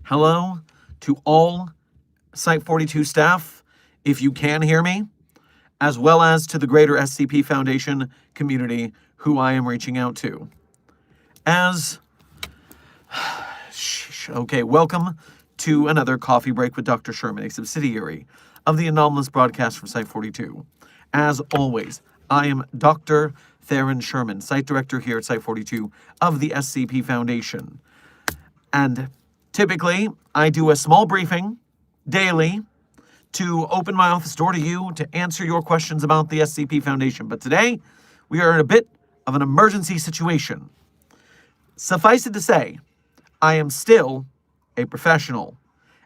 Hello to all Site 42 staff, if you can hear me, as well as to the greater SCP Foundation community who I am reaching out to. Welcome to another Coffee Break with Dr. Sherman, a subsidiary of the anomalous broadcast from Site 42. As always, I am Dr. Theron Sherman, Site Director here at Site 42 of the SCP Foundation. And typically, I do a small briefing daily to open my office door to you to answer your questions about the SCP Foundation. But today, we are in a bit of an emergency situation. Suffice it to say, I am still a professional,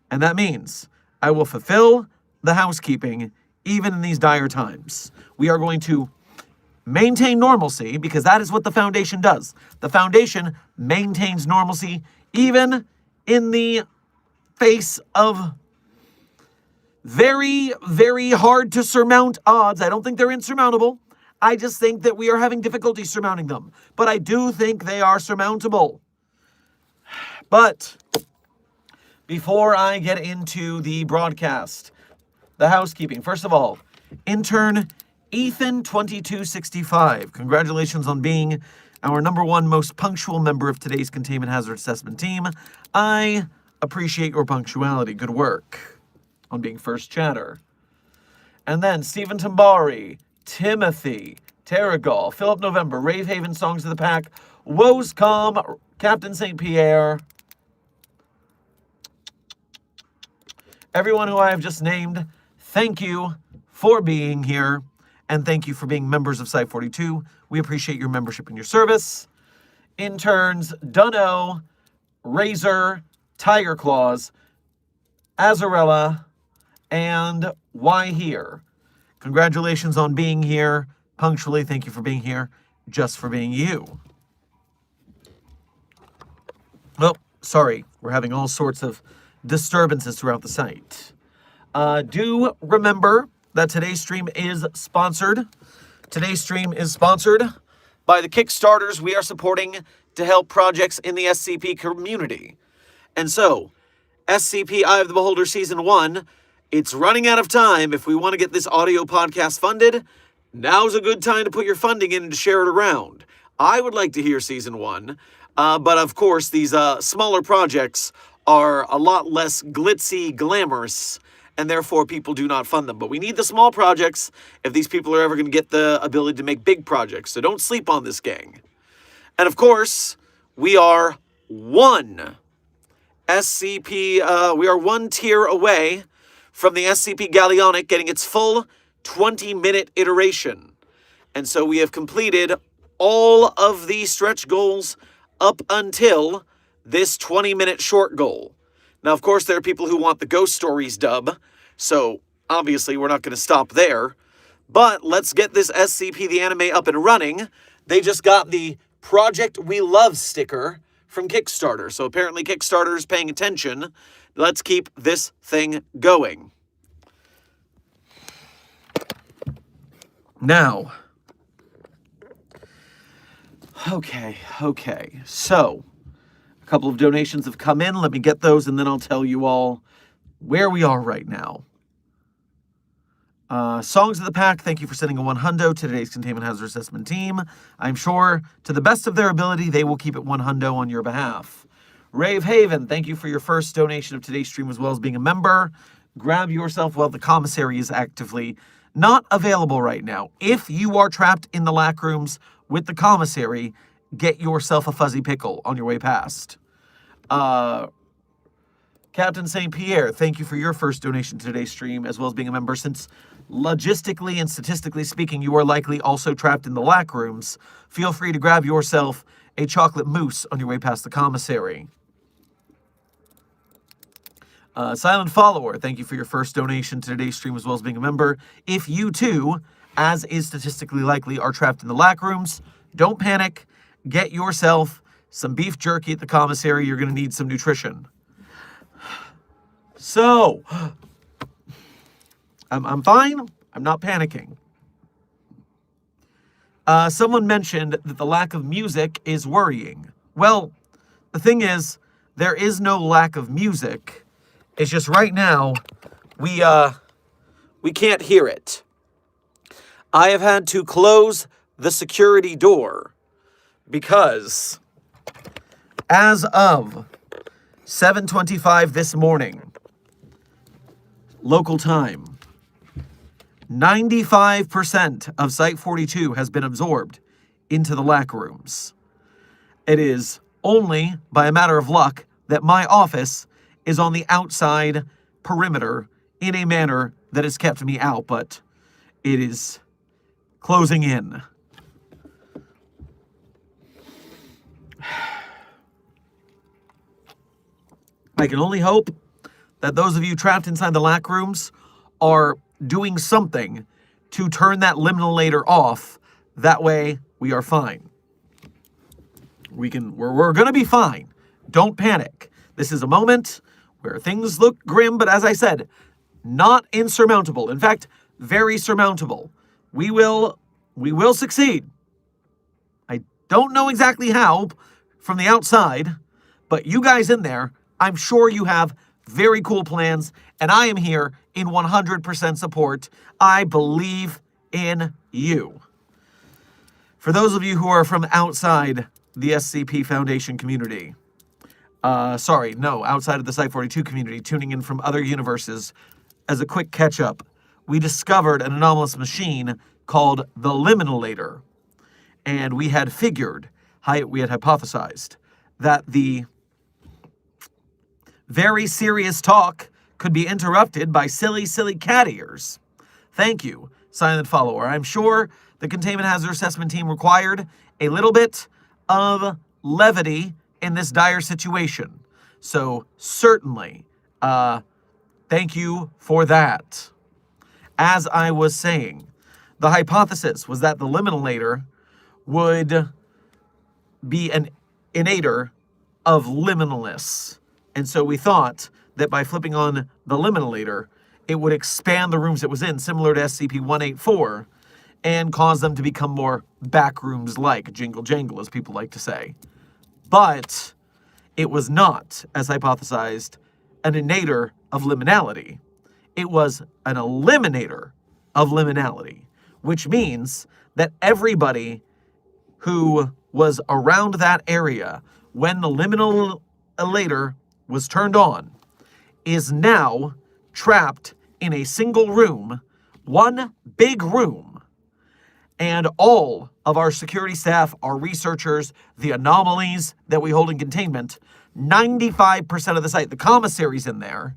and that means I will fulfill the housekeeping even in these dire times. We are going to maintain normalcy because that is what the Foundation does. The Foundation maintains normalcy even in the face of very, very hard to surmount odds. I don't think they're insurmountable. I just think that we are having difficulty surmounting them. But I do think they are surmountable. But before I get into the broadcast, the housekeeping, first of all, intern Ethan2265, congratulations on being our #1 most punctual member of today's Containment Hazard Assessment team. I appreciate your punctuality. Good work on being first chatter. And then Stephen Tambari, Timothy, Terragol, Philip November, Rave Haven, Songs of the Pack, Woscom, Captain St. Pierre, everyone who I have just named, thank you for being here, and thank you for being members of Site 42. We appreciate your membership and your service. Interns, Dunno, Razor, Tiger Claws, Azarella, and Why Here. Congratulations on being here punctually. Thank you for being here, just for being you. Oh, sorry. We're having all sorts of disturbances throughout the site. Do remember that today's stream is sponsored. Today's stream is sponsored by the Kickstarters we are supporting to help projects in the SCP community. And so, SCP Eye of the Beholder Season 1, it's running out of time. If we want to get this audio podcast funded, now's a good time to put your funding in and to share it around. I would like to hear Season 1, but of course, these smaller projects are a lot less glitzy, glamorous, and therefore people do not fund them. But we need the small projects if these people are ever going to get the ability to make big projects. So don't sleep on this, gang. And of course, we are one tier away from the SCP Galleonic getting its full 20-minute iteration. And so we have completed all of the stretch goals up until this 20-minute short goal. Now, of course, there are people who want the Ghost Stories dub, so obviously we're not going to stop there. But let's get this SCP the anime up and running. They just got the Project We Love sticker from Kickstarter, so apparently Kickstarter is paying attention. Let's keep this thing going. Now, okay, so a couple of donations have come in. Let me get those, and then I'll tell you all where we are right now. Songs of the Pack, thank you for sending a $100 to today's Containment Hazard Assessment team. I'm sure, to the best of their ability, they will keep it $100 on your behalf. Rave Haven, thank you for your first donation of today's stream as well as being a member. Grab yourself while the commissary is actively not available right now. If you are trapped in the LACKROOMS with the commissary, get yourself a fuzzy pickle on your way past. Captain St. Pierre, thank you for your first donation to today's stream, as well as being a member, since logistically and statistically speaking, you are likely also trapped in the LACKROOMS. Feel free to grab yourself a chocolate mousse on your way past the commissary. Silent Follower, thank you for your first donation to today's stream, as well as being a member. If you too, as is statistically likely, are trapped in the LACKROOMS, don't panic. Get yourself some beef jerky at the commissary. You're going to need some nutrition. So, I'm fine. I'm not panicking. Someone mentioned that the lack of music is worrying. Well, the thing is, there is no lack of music. It's just right now we can't hear it. I have had to close the security door because as of 7:25 this morning, local time, 95% of Site 42 has been absorbed into the LACKROOMS. It is only by a matter of luck that my office is on the outside perimeter in a manner that has kept me out, but it is closing in. I can only hope that those of you trapped inside the LACKROOMS are doing something to turn that liminalator off. That way, we are fine. We're going to be fine. Don't panic. This is a moment where things look grim, but as I said, not insurmountable. In fact, very surmountable. We will succeed. I don't know exactly how from the outside, but you guys in there, I'm sure you have very cool plans, and I am here in 100% support. I believe in you. For those of you who are from outside the SCP Foundation community, outside of the Site 42 community, tuning in from other universes, as a quick catch-up, we discovered an anomalous machine called the Liminalator, and we had hypothesized that the very serious talk could be interrupted by silly cat ears. Thank you, Silent Follower. I'm sure the Containment Hazard Assessment team required a little bit of levity in this dire situation. So certainly, thank you for that. As I was saying, the hypothesis was that the Liminalator would be an innator of liminalness. And so we thought that by flipping on the Liminalator, it would expand the rooms it was in, similar to SCP-184, and cause them to become more backrooms-like, jingle-jangle, as people like to say. But it was not, as hypothesized, an innator of liminality. It was an eliminator of liminality, which means that everybody who was around that area when the liminalator was turned on is now trapped in a single room, one big room, and all of our security staff, our researchers, the anomalies that we hold in containment, 95% of the site, the commissaries in there,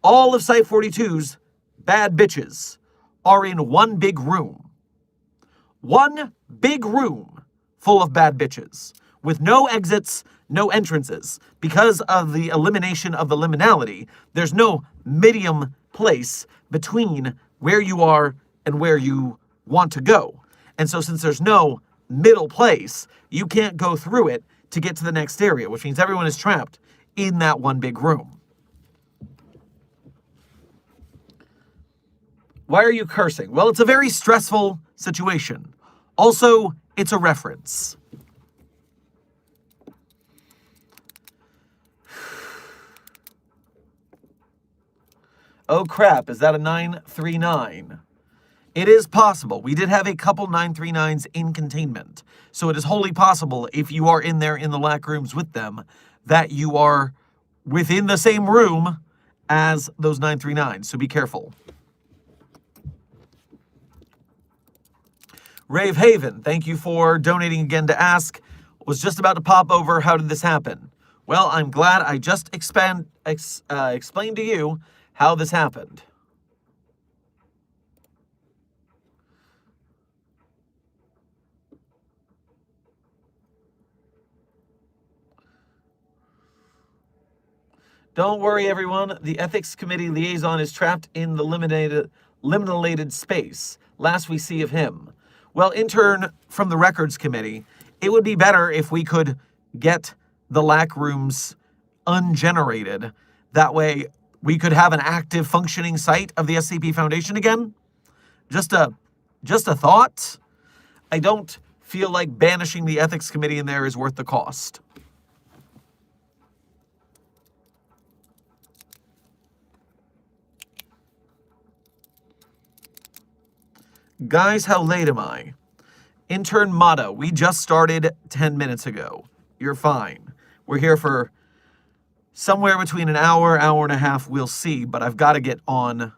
all of Site 42's bad bitches are in one big room. One big room full of bad bitches with no exits, no entrances. Because of the elimination of the liminality, there's no medium place between where you are and where you want to go. And so since there's no middle place, you can't go through it to get to the next area, which means everyone is trapped in that one big room. Why are you cursing? Well, it's a very stressful situation. Also, it's a reference. Oh crap, is that a 939? It is possible. We did have a couple 939s in containment. So it is wholly possible, if you are in there in the LACKROOMS with them, that you are within the same room as those 939s. So be careful. Rave Haven, thank you for donating again to ask. Was just about to pop over, how did this happen? Well, I'm glad I just explained to you how this happened. Don't worry, everyone. The Ethics Committee liaison is trapped in the liminalated space. Last we see of him. Well, intern from the Records Committee, it would be better if we could get the LACKROOMS ungenerated. That way, we could have an active functioning site of the SCP Foundation again. Just a thought. I don't feel like banishing the Ethics Committee in there is worth the cost. Guys, how late am I? Intern Mata, we just started 10 minutes ago. You're fine. We're here for somewhere between an hour, hour and a half, we'll see, but I've got to get on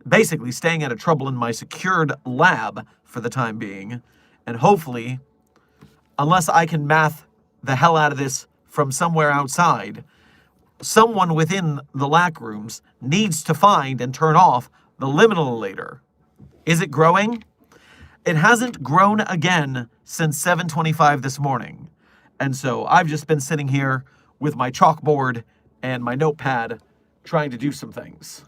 basically staying out of trouble in my secured lab for the time being, and hopefully, unless I can math the hell out of this from somewhere outside, someone within the LACKROOMS needs to find and turn off the liminal later. Is it growing? It hasn't grown again since 7:25 this morning. And so I've just been sitting here with my chalkboard and my notepad trying to do some things.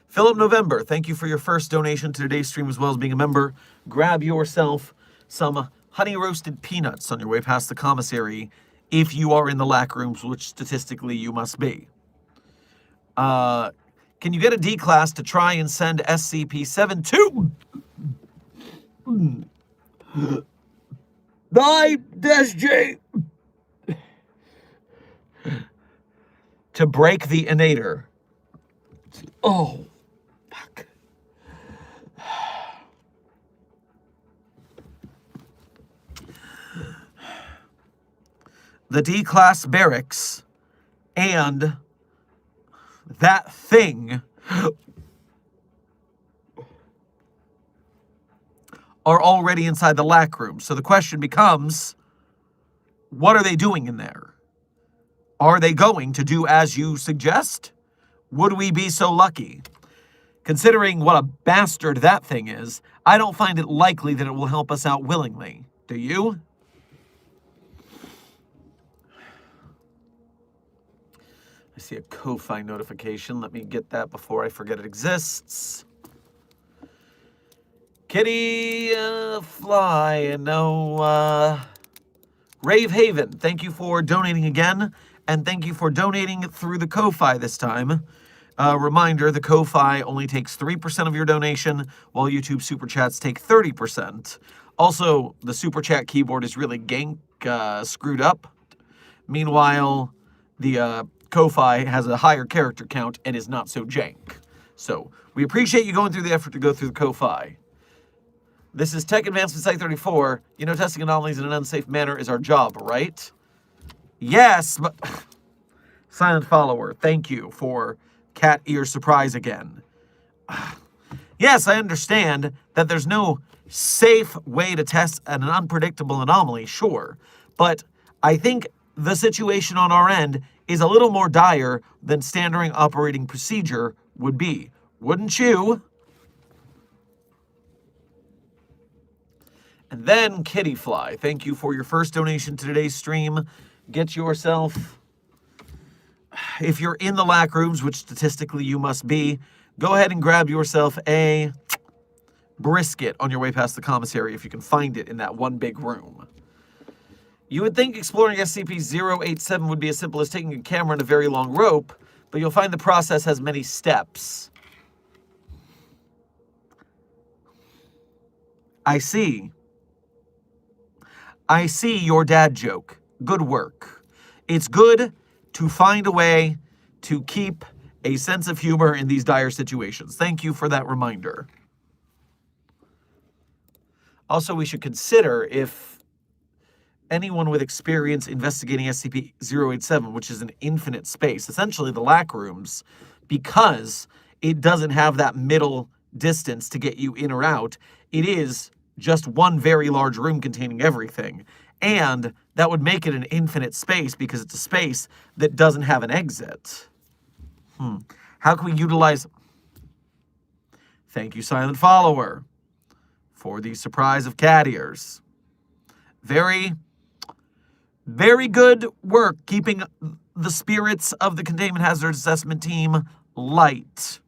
Philip November, thank you for your first donation to today's stream as well as being a member. Grab yourself some honey roasted peanuts on your way past the commissary if you are in the LACKROOMS, which statistically you must be. Can you get a D class to try and send SCP-72? 9-J to break the inator. Oh, fuck. The D-class barracks and that thing are already inside the LACKROOM. So the question becomes, what are they doing in there? Are they going to do as you suggest? Would we be so lucky? Considering what a bastard that thing is, I don't find it likely that it will help us out willingly. Do you? I see a Ko-Fi notification. Let me get that before I forget it exists. Kitty Fly, no, Rave Haven, thank you for donating again, and thank you for donating through the Ko-Fi this time. Reminder, the Ko-Fi only takes 3% of your donation, while YouTube Super Chats take 30%. Also, the Super Chat keyboard is really gank screwed up. Meanwhile, the Ko-Fi has a higher character count and is not so jank. So, we appreciate you going through the effort to go through the Ko-Fi. This is Tech Advancement Site 34. You know, testing anomalies in an unsafe manner is our job, right? Yes, but... Silent Follower, thank you for cat ear surprise again. Yes, I understand that there's no safe way to test an unpredictable anomaly, sure. But I think the situation on our end is a little more dire than standard operating procedure would be. Wouldn't you? And then Kittyfly, thank you for your first donation to today's stream. Get yourself, if you're in the LACKROOMS, which statistically you must be, go ahead and grab yourself a brisket on your way past the commissary if you can find it in that one big room. You would think exploring SCP-087 would be as simple as taking a camera and a very long rope, but you'll find the process has many steps. I see. I see your dad joke. Good work. It's good to find a way to keep a sense of humor in these dire situations. Thank you for that reminder. Also, we should consider if anyone with experience investigating SCP-087, which is an infinite space, essentially the LACKROOMS, because it doesn't have that middle distance to get you in or out, it is just one very large room containing everything. And that would make it an infinite space because it's a space that doesn't have an exit. How can we utilize... Thank you, Silent Follower, for the surprise of cat ears. Very, very good work keeping the spirits of the Containment Hazard Assessment Team light.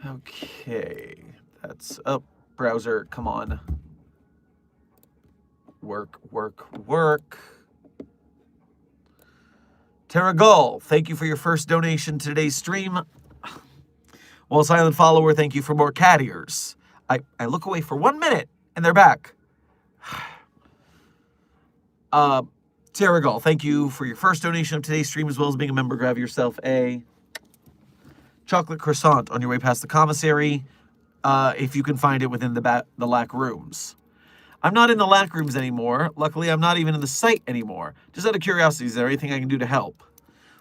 Okay, that's up. Browser, come on. Work, work, work. Terragull, thank you for your first donation to today's stream. Well, Silent Follower, thank you for more cat ears. I look away for 1 minute, and they're back. Terragull, thank you for your first donation of today's stream, as well as being a member. Grab yourself a chocolate croissant on your way past the commissary, if you can find it within the LAC rooms. I'm not in the LAC rooms anymore. Luckily, I'm not even in the site anymore. Just out of curiosity, is there anything I can do to help?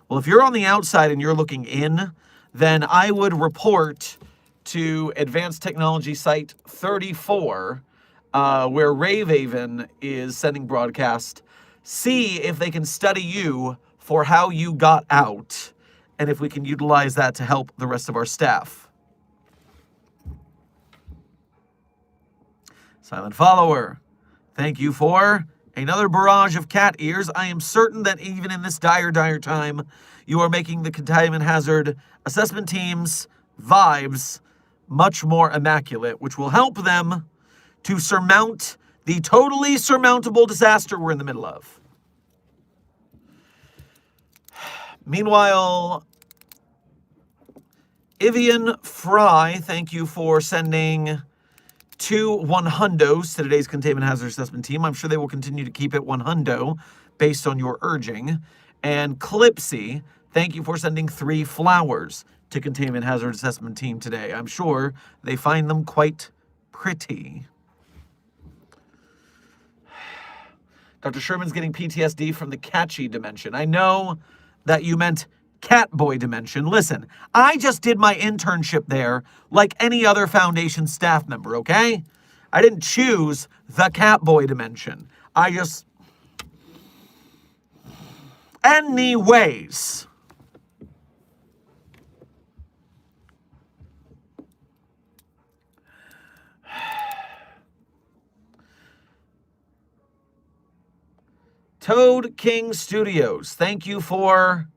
Well, if you're on the outside and you're looking in, then I would report to Advanced Technology Site 34, where Ravehaven is sending broadcast. See if they can study you for how you got out, and if we can utilize that to help the rest of our staff. Silent Follower, thank you for another barrage of cat ears. I am certain that even in this dire time, you are making the containment hazard assessment team's vibes much more immaculate, which will help them to surmount the totally surmountable disaster we're in the middle of. Meanwhile, Ivian Fry, thank you for sending 2 100s to today's containment hazard assessment team. I'm sure they will continue to keep it 100 based on your urging. And Clipsy, thank you for sending 3 flowers to containment hazard assessment team today. I'm sure they find them quite pretty. Dr. Sherman's getting PTSD from the catchy dimension. I know that you meant Catboy dimension. Listen, I just did my internship there like any other Foundation staff member, okay? I didn't choose the Catboy dimension. I just... Anyways. Toad King Studios, thank you for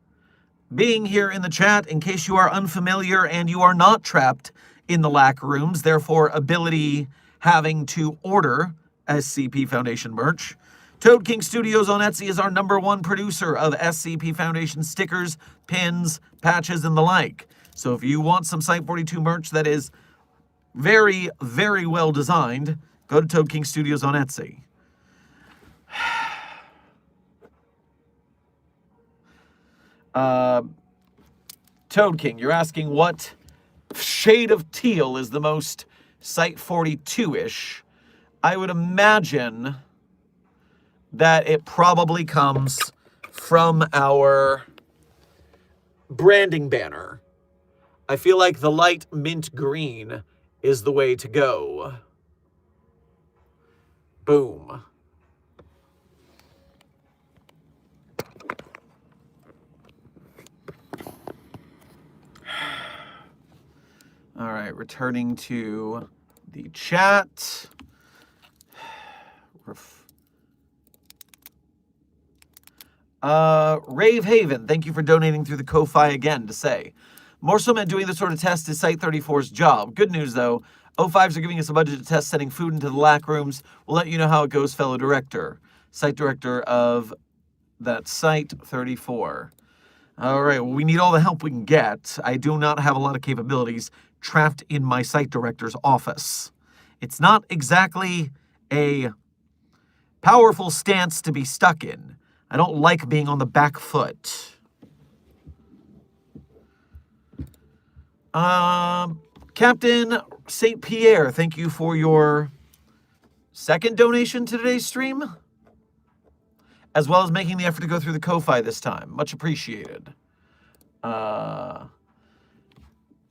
being here in the chat. In case you are unfamiliar and you are not trapped in the LAC rooms, therefore ability having to order SCP Foundation merch, Toad King Studios on Etsy is our #1 producer of SCP Foundation stickers, pins, patches, and the like. So if you want some Site 42 merch that is very, very well designed, go to Toad King Studios on Etsy. Toad King, you're asking what shade of teal is the most Site 42-ish. I would imagine that it probably comes from our branding banner. I feel like the light mint green is the way to go. Boom. All right, returning to the chat. Ravehaven, thank you for donating through the Ko-Fi again to say. More so meant doing this sort of test is Site 34's job. Good news, though. O5s are giving us a budget to test sending food into the LAC rooms. We'll let you know how it goes, fellow director. Site director of that Site 34. All right, well, we need all the help we can get. I do not have a lot of capabilities trapped in my site director's office. It's not exactly a powerful stance to be stuck in. I don't like being on the back foot. Captain St. Pierre, thank you for your second donation to today's stream, as well as making the effort to go through the Ko-Fi this time. Much appreciated.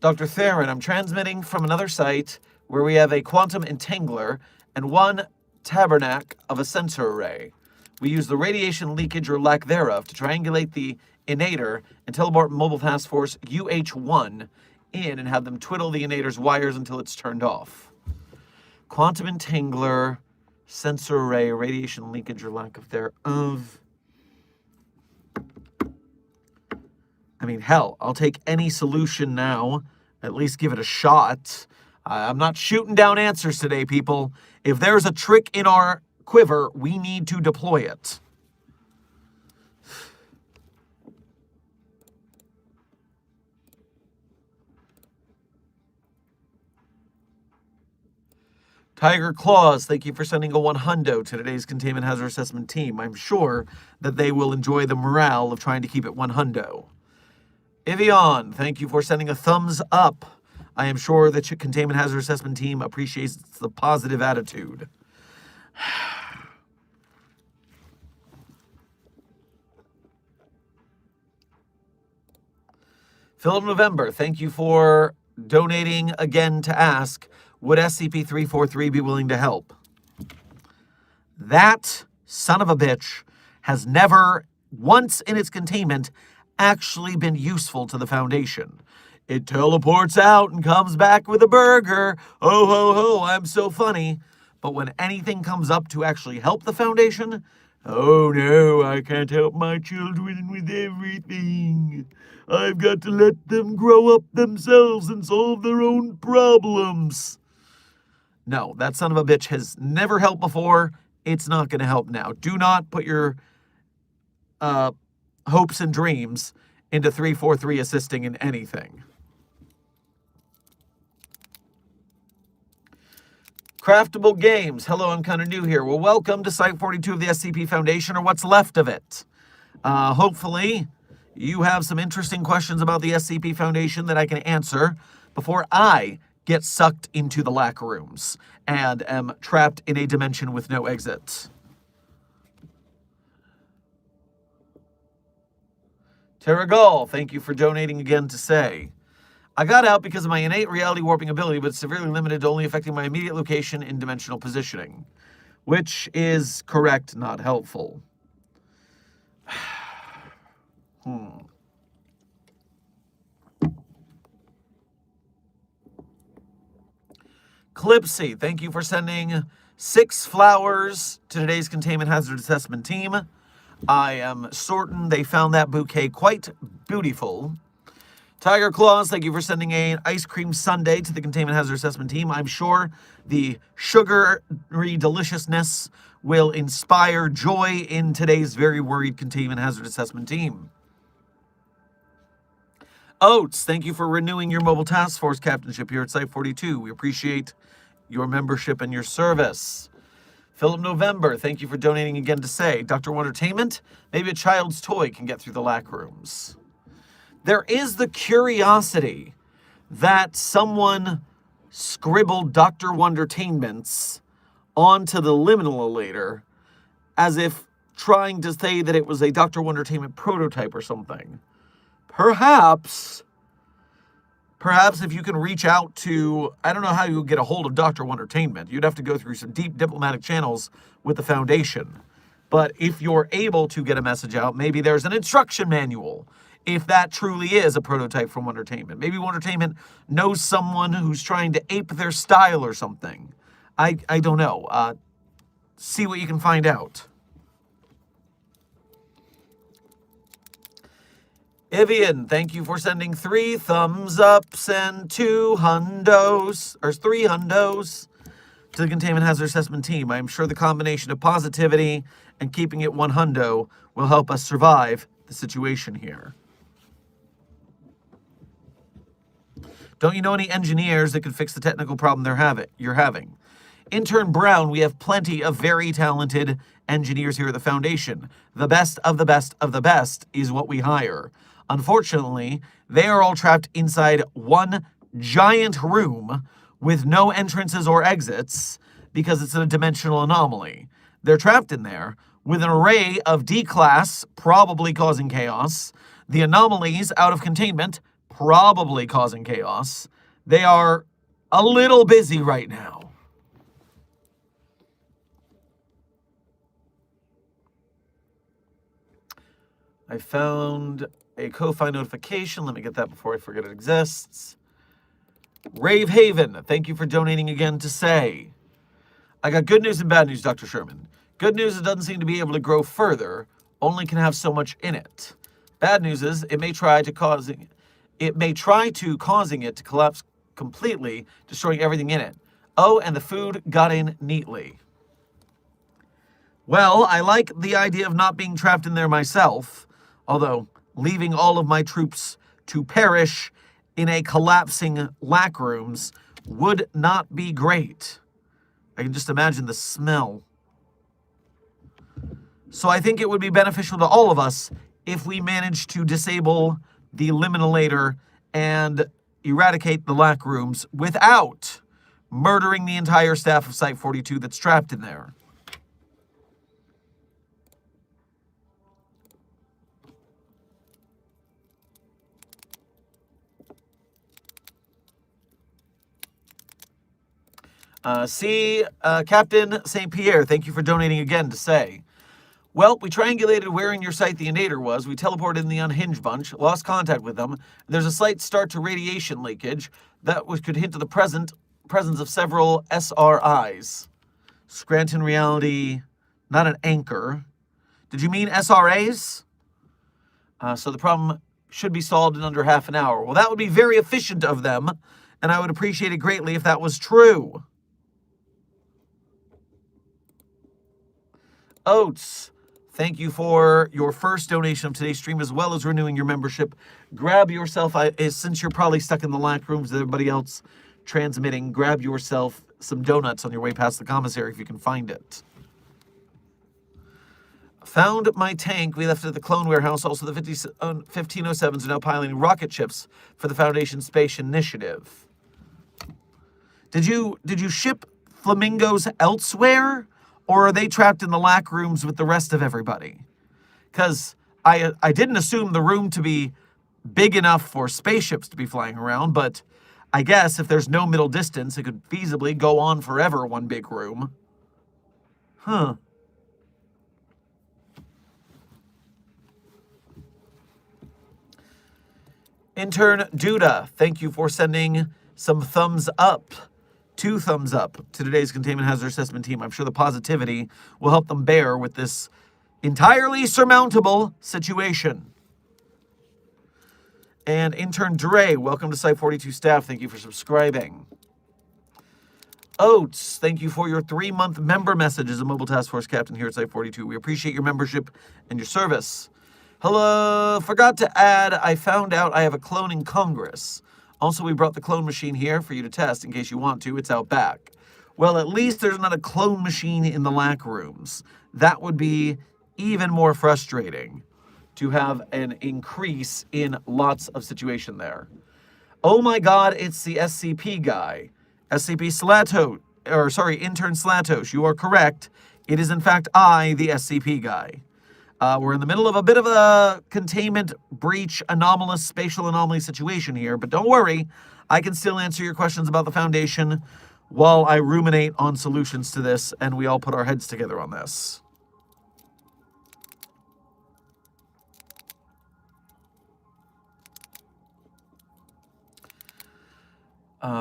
Dr. Theron, I'm transmitting from another site where we have a quantum entangler and 1 tabernacle of a sensor array. We use the radiation leakage or lack thereof to triangulate the inator and teleport Mobile Task Force UH-1 in and have them twiddle the inator's wires until it's turned off. Quantum entangler, sensor array, radiation leakage or lack of thereof. I mean, hell, I'll take any solution now. At least give it a shot. I'm not shooting down answers today, people. If there's a trick in our quiver, we need to deploy it. Tiger Claws, thank you for sending a $100 to today's Containment Hazard Assessment team. I'm sure that they will enjoy the morale of trying to keep it $100. Ivion, thank you for sending a thumbs up. I am sure that your Containment Hazard Assessment team appreciates the positive attitude. Philip November, thank you for donating again to ask, would SCP-343 be willing to help? That son of a bitch has never, once in its containment, actually been useful to the Foundation. It teleports out and comes back with a burger. Oh, ho, ho, I'm so funny. But when anything comes up to actually help the Foundation, oh no, I can't help my children with everything. I've got to let them grow up themselves and solve their own problems. No, that son of a bitch has never helped before. It's not going to help now. Do not put your hopes and dreams into 343 assisting in anything. Craftable Games. Hello, I'm kind of new here. Well, welcome to Site 42 of the SCP Foundation, or what's left of it. Hopefully, you have some interesting questions about the SCP Foundation that I can answer before I get sucked into the LACKROOMS and am trapped in a dimension with no exit. Terragal, thank you for donating again to say, I got out because of my innate reality warping ability, but severely limited to only affecting my immediate location in dimensional positioning. Which is correct, not helpful. Clipsy, thank you for sending 6 flowers to today's Containment Hazard Assessment team. I am certain they found that bouquet quite beautiful. Tiger Claws, thank you for sending an ice cream sundae to the Containment Hazard Assessment team. I'm sure the sugary deliciousness will inspire joy in today's very worried Containment Hazard Assessment team. Oates, thank you for renewing your Mobile Task Force captainship here at Site 42. We appreciate your membership and your service. Philip November, thank you for donating again to say, Dr. Wondertainment, maybe a child's toy can get through the LACKROOMS. There is the curiosity that someone scribbled Dr. Wondertainments onto the liminal as if trying to say that it was a Dr. Wondertainment prototype or something. Perhaps if you can reach out to, I don't know how you would get a hold of Dr. Wondertainment. You'd have to go through some deep diplomatic channels with the Foundation. But if you're able to get a message out, maybe there's an instruction manual. If that truly is a prototype from Wondertainment. Maybe Wondertainment knows someone who's trying to ape their style or something. I don't know. See what you can find out. Evian, thank you for sending 3 thumbs ups and 2 hundos, or 3 hundos to the Containment Hazard Assessment team. I'm sure the combination of positivity and keeping it 1 hundo will help us survive the situation here. Don't you know any engineers that could fix the technical problem you're having? Intern Brown, we have plenty of very talented engineers here at the Foundation. The best of the best of the best is what we hire. Unfortunately, they are all trapped inside one giant room with no entrances or exits because it's a dimensional anomaly. They're trapped in there with an array of D-class, probably causing chaos, the anomalies out of containment, probably causing chaos. They are a little busy right now. I found a Ko-Fi notification. Let me get that before I forget it exists. Rave Haven, thank you for donating again to say, I got good news and bad news, Dr. Sherman. Good news, it doesn't seem to be able to grow further, only can have so much in it. Bad news is it may try to causing it to collapse completely, destroying everything in it. Oh, and the food got in neatly. Well, I like the idea of not being trapped in there myself, although leaving all of my troops to perish in a collapsing LACKROOMS would not be great. I can just imagine the smell. So I think it would be beneficial to all of us if we manage to disable the liminalator and eradicate the LACKROOMS without murdering the entire staff of Site 42 that's trapped in there. Captain St. Pierre, thank you for donating again to say, well, we triangulated where in your site the innator was. We teleported in the unhinged bunch, lost contact with them. There's a slight start to radiation leakage that could hint to the presence of several SRIs. Scranton reality, not an anchor. Did you mean SRAs? So the problem should be solved in under half an hour. Well, that would be very efficient of them, and I would appreciate it greatly if that was true. Oates, thank you for your first donation of today's stream, as well as renewing your membership. Grab yourself, since you're probably stuck in the LACKROOMS with everybody else transmitting, grab yourself some donuts on your way past the commissary if you can find it. Found my tank. We left it at the clone warehouse. Also, the 1507s are now piloting rocket ships for the Foundation Space Initiative. Did you ship flamingos elsewhere? Or are they trapped in the LACKROOMS with the rest of everybody? Because I didn't assume the room to be big enough for spaceships to be flying around, but I guess if there's no middle distance, it could feasibly go on forever, one big room. Huh. Intern Duda, thank you for sending some thumbs up. 2 thumbs up to today's Containment Hazard Assessment team. I'm sure the positivity will help them bear with this entirely surmountable situation. And Intern Dre, welcome to Site 42 staff. Thank you for subscribing. Oates, thank you for your 3-month member message as a Mobile Task Force Captain here at Site 42. We appreciate your membership and your service. Hello, forgot to add, I found out I have a clone in Congress. Also, we brought the clone machine here for you to test in case you want to. It's out back. Well, at least there's not a clone machine in the LACKROOMS. That would be even more frustrating to have an increase in lots of situation there. Oh my God, it's the SCP guy. SCP Slato, or sorry, Intern Slatos. You are correct. It is in fact I, the SCP guy. We're in the middle of a bit of a containment breach, anomalous spatial anomaly situation here, but don't worry, I can still answer your questions about the Foundation while I ruminate on solutions to this, and we all put our heads together on this.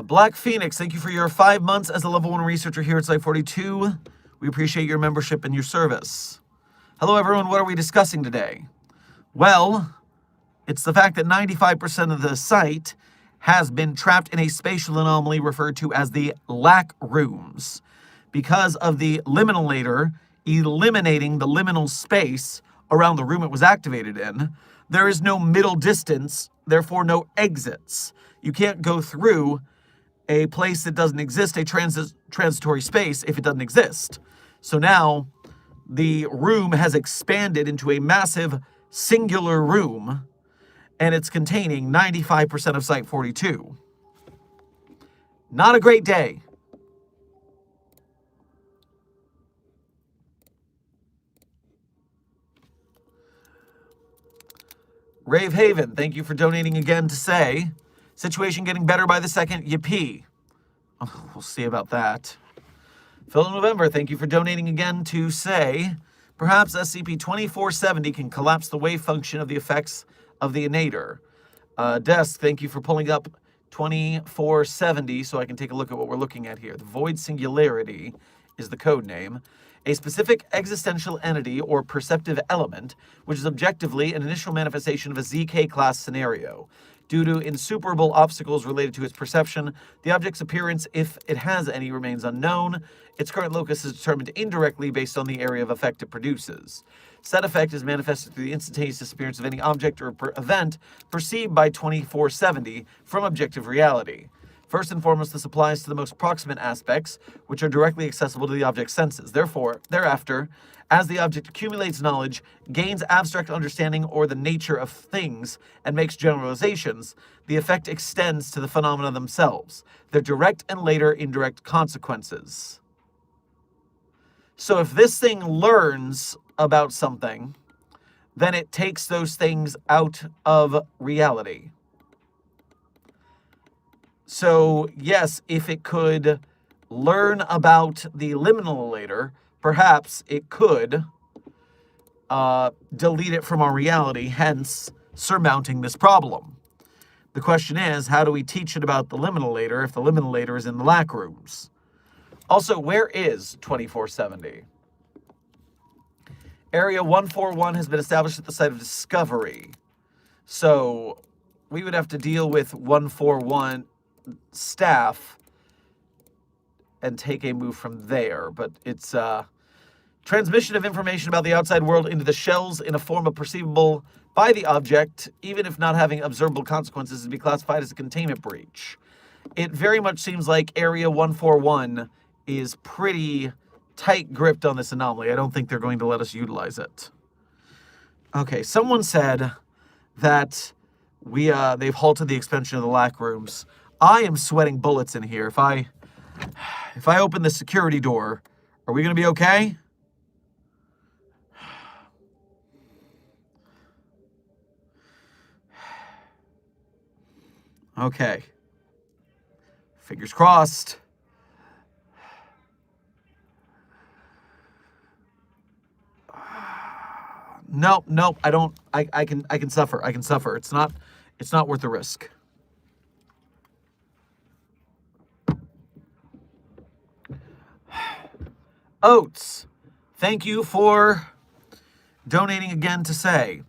Black Phoenix, thank you for your 5 months as a level 1 researcher here at Site 42. We appreciate your membership and your service. Hello, everyone. What are we discussing today? Well, it's the fact that 95% of the site has been trapped in a spatial anomaly referred to as the LACKROOMS. Because of the liminalator eliminating the liminal space around the room it was activated in, there is no middle distance, therefore no exits. You can't go through a place that doesn't exist, a transitory space, if it doesn't exist. So now the room has expanded into a massive singular room, and it's containing 95% of Site 42. Not a great day. Rave Haven, thank you for donating again to say, situation getting better by the second, yippee. Oh, we'll see about that. Phil November, thank you for donating again to say, perhaps SCP-2470 can collapse the wave function of the effects of the innator. Desk, thank you for pulling up 2470 so I can take a look at what we're looking at here. The Void Singularity is the code name. A specific existential entity or perceptive element, which is objectively an initial manifestation of a ZK-class scenario. Due to insuperable obstacles related to its perception, the object's appearance, if it has any, remains unknown. Its current locus is determined indirectly based on the area of effect it produces. Said effect is manifested through the instantaneous disappearance of any object or event perceived by 2470 from objective reality. First and foremost, this applies to the most proximate aspects, which are directly accessible to the object's senses. Therefore, thereafter, as the object accumulates knowledge, gains abstract understanding or the nature of things, and makes generalizations, the effect extends to the phenomena themselves, their direct and later indirect consequences. So if this thing learns about something, then it takes those things out of reality. So yes, if it could learn about the liminal later, perhaps it could delete it from our reality, hence surmounting this problem. The question is, how do we teach it about the liminal later if the liminal later is in the LACKROOMS? Also, where is 2470? Area 141 has been established at the site of discovery. So we would have to deal with 141 staff and take a move from there. But it's transmission of information about the outside world into the shells in a form of perceivable by the object, even if not having observable consequences, is to be classified as a containment breach. It very much seems like Area 141 is pretty tight gripped on this anomaly. I don't think they're going to let us utilize it. Okay, someone said that they've halted the expansion of the LACKROOMS. I am sweating bullets in here. If I open the security door, are we going to be okay? Okay. Fingers crossed. Nope, I don't. I can suffer. I can suffer. It's not worth the risk. Oats, thank you for donating again to say.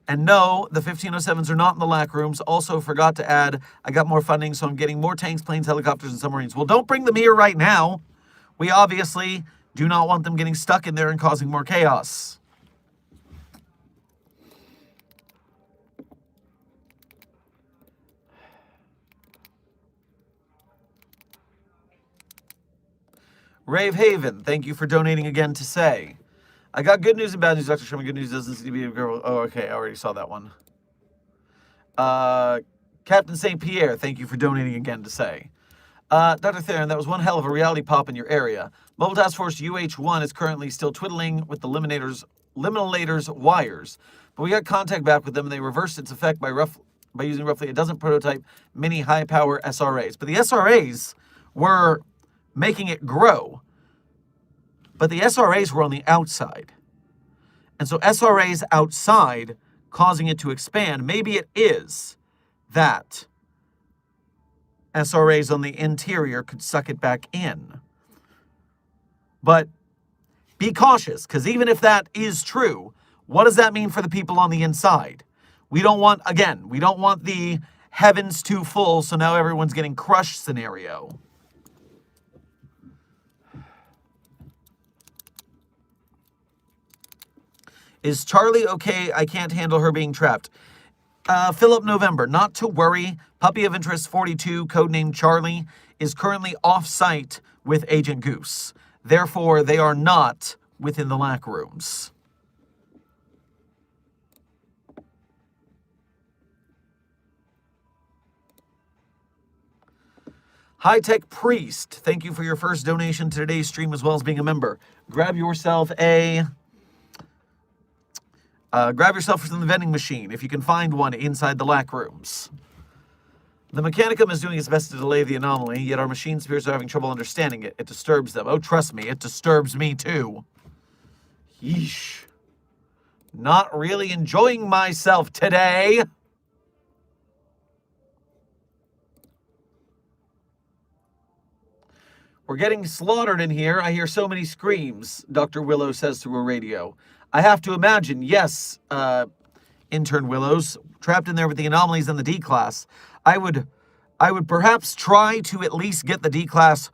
And no, the 1507s are not in the LACKROOMS. Also forgot to add, I got more funding, so I'm getting more tanks, planes, helicopters, and submarines. Well, don't bring them here right now. We obviously do not want them getting stuck in there and causing more chaos. Rave Haven, thank you for donating again to say. I got good news and bad news, Dr. Sherman. Good news doesn't seem to be a girl. Oh, okay, I already saw that one. Captain St. Pierre, thank you for donating again to say. Dr. Theron, that was one hell of a reality pop in your area. Mobile Task Force UH-1 is currently still twiddling with the liminator's wires. But we got contact back with them, and they reversed its effect by using roughly a dozen prototype mini high-power SRAs. But the SRAs were making it grow. But the SRAs were on the outside. And so SRAs outside causing it to expand. Maybe it is that SRAs on the interior could suck it back in. But be cautious, because even if that is true, what does that mean for the people on the inside? We don't want the heavens too full, so now everyone's getting crushed scenario. Is Charlie okay? I can't handle her being trapped. Philip November, not to worry. Puppy of Interest 42, codenamed Charlie, is currently off-site with Agent Goose. Therefore, they are not within the LACKROOMS. High-Tech Priest, thank you for your first donation to today's stream as well as being a member. Grab yourself from the vending machine, if you can find one inside the LACKROOMS. The Mechanicum is doing its best to delay the anomaly, yet our machine spirits are having trouble understanding it. It disturbs them. Oh, trust me, it disturbs me too. Yeesh. Not really enjoying myself today. We're getting slaughtered in here. I hear so many screams, Dr. Willow says through a radio. I have to imagine, yes, Intern Willows, trapped in there with the anomalies in the D-Class. I would perhaps try to at least get the D-Class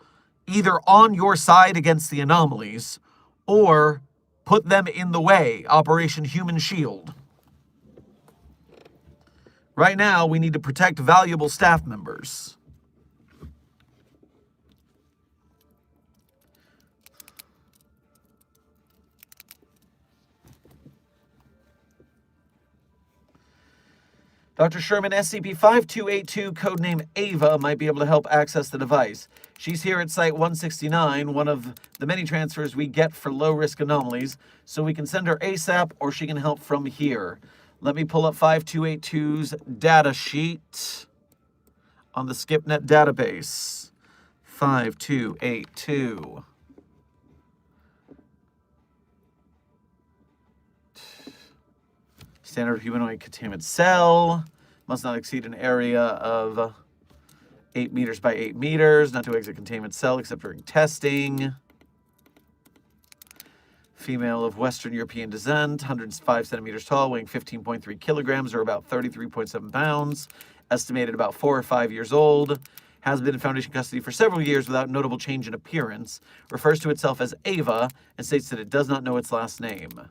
either on your side against the anomalies or put them in the way, Operation Human Shield. Right now, we need to protect valuable staff members. Dr. Sherman, SCP-5282, codename Ava, might be able to help access the device. She's here at Site-169, one of the many transfers we get for low-risk anomalies, so we can send her ASAP, or she can help from here. Let me pull up 5282's data sheet on the SkipNet database. 5282. Standard humanoid containment cell. Must not exceed an area of 8 meters by 8 meters. Not to exit containment cell except during testing. Female of Western European descent, 105 centimeters tall, weighing 15.3 kilograms, or about 33.7 pounds. Estimated about 4 or 5 years old. Has been in Foundation custody for several years without notable change in appearance. Refers to itself as Ava and states that it does not know its last name.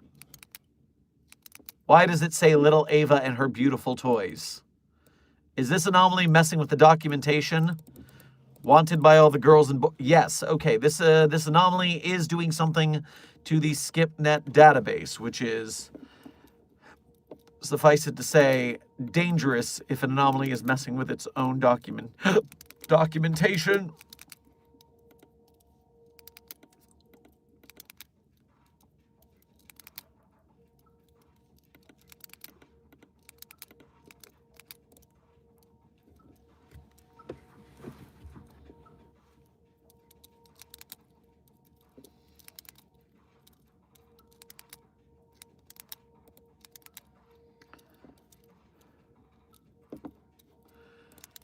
Why does it say Little Ava and her beautiful toys? Is this anomaly messing with the documentation? Wanted by all the girls and boys? Yes, okay. This anomaly is doing something to the SkipNet database, which is, suffice it to say, dangerous if an anomaly is messing with its own documentation.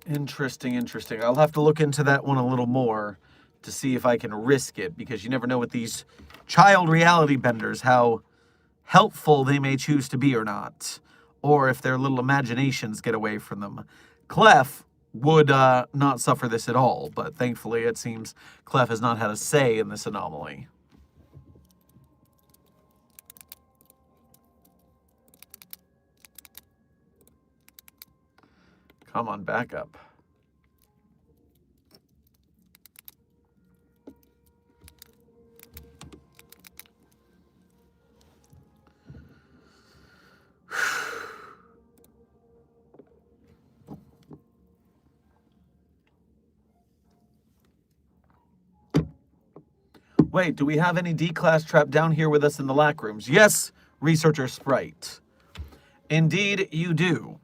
Interesting. I'll have to look into that one a little more to see if I can risk it, because you never know with these child reality benders how helpful they may choose to be or not, or if their little imaginations get away from them. Clef would not suffer this at all, but thankfully it seems Clef has not had a say in this anomaly. Come on, back up. Wait, do we have any D-class trapped down here with us in the LACKROOMS? Yes, Researcher Sprite. Indeed, you do.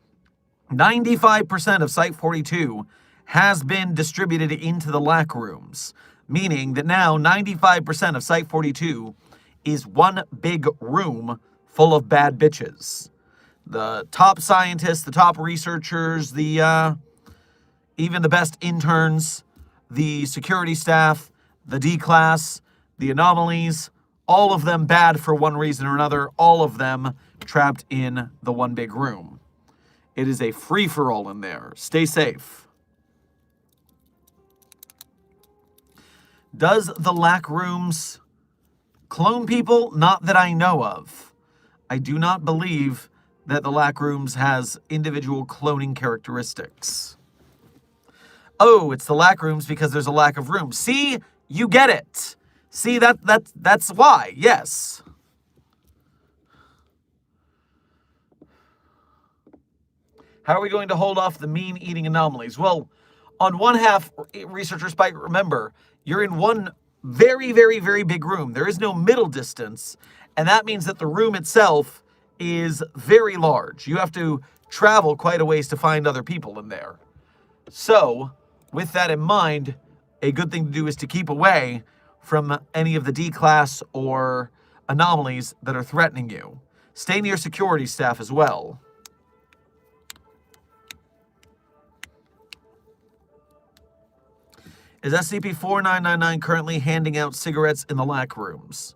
95% of Site-42 has been distributed into the LACKROOMS, meaning that now 95% of Site-42 is one big room full of bad bitches. The top scientists, the top researchers, even the best interns, the security staff, the D-class, the anomalies, all of them bad for one reason or another, all of them trapped in the one big room. It is a free-for-all in there. Stay safe. Does the LACKROOMS clone people? Not that I know of. I do not believe that the LACKROOMS has individual cloning characteristics. Oh, it's the LACKROOMS because there's a lack of room. See? You get it. See, that's why. Yes. How are we going to hold off the mean-eating anomalies? Well, on one half, Researcher Spike, remember, you're in one very, very, very big room. There is no middle distance, and that means that the room itself is very large. You have to travel quite a ways to find other people in there. So, with that in mind, a good thing to do is to keep away from any of the D-class or anomalies that are threatening you. Stay near security staff as well. Is SCP-4999 currently handing out cigarettes in the LACKROOMS?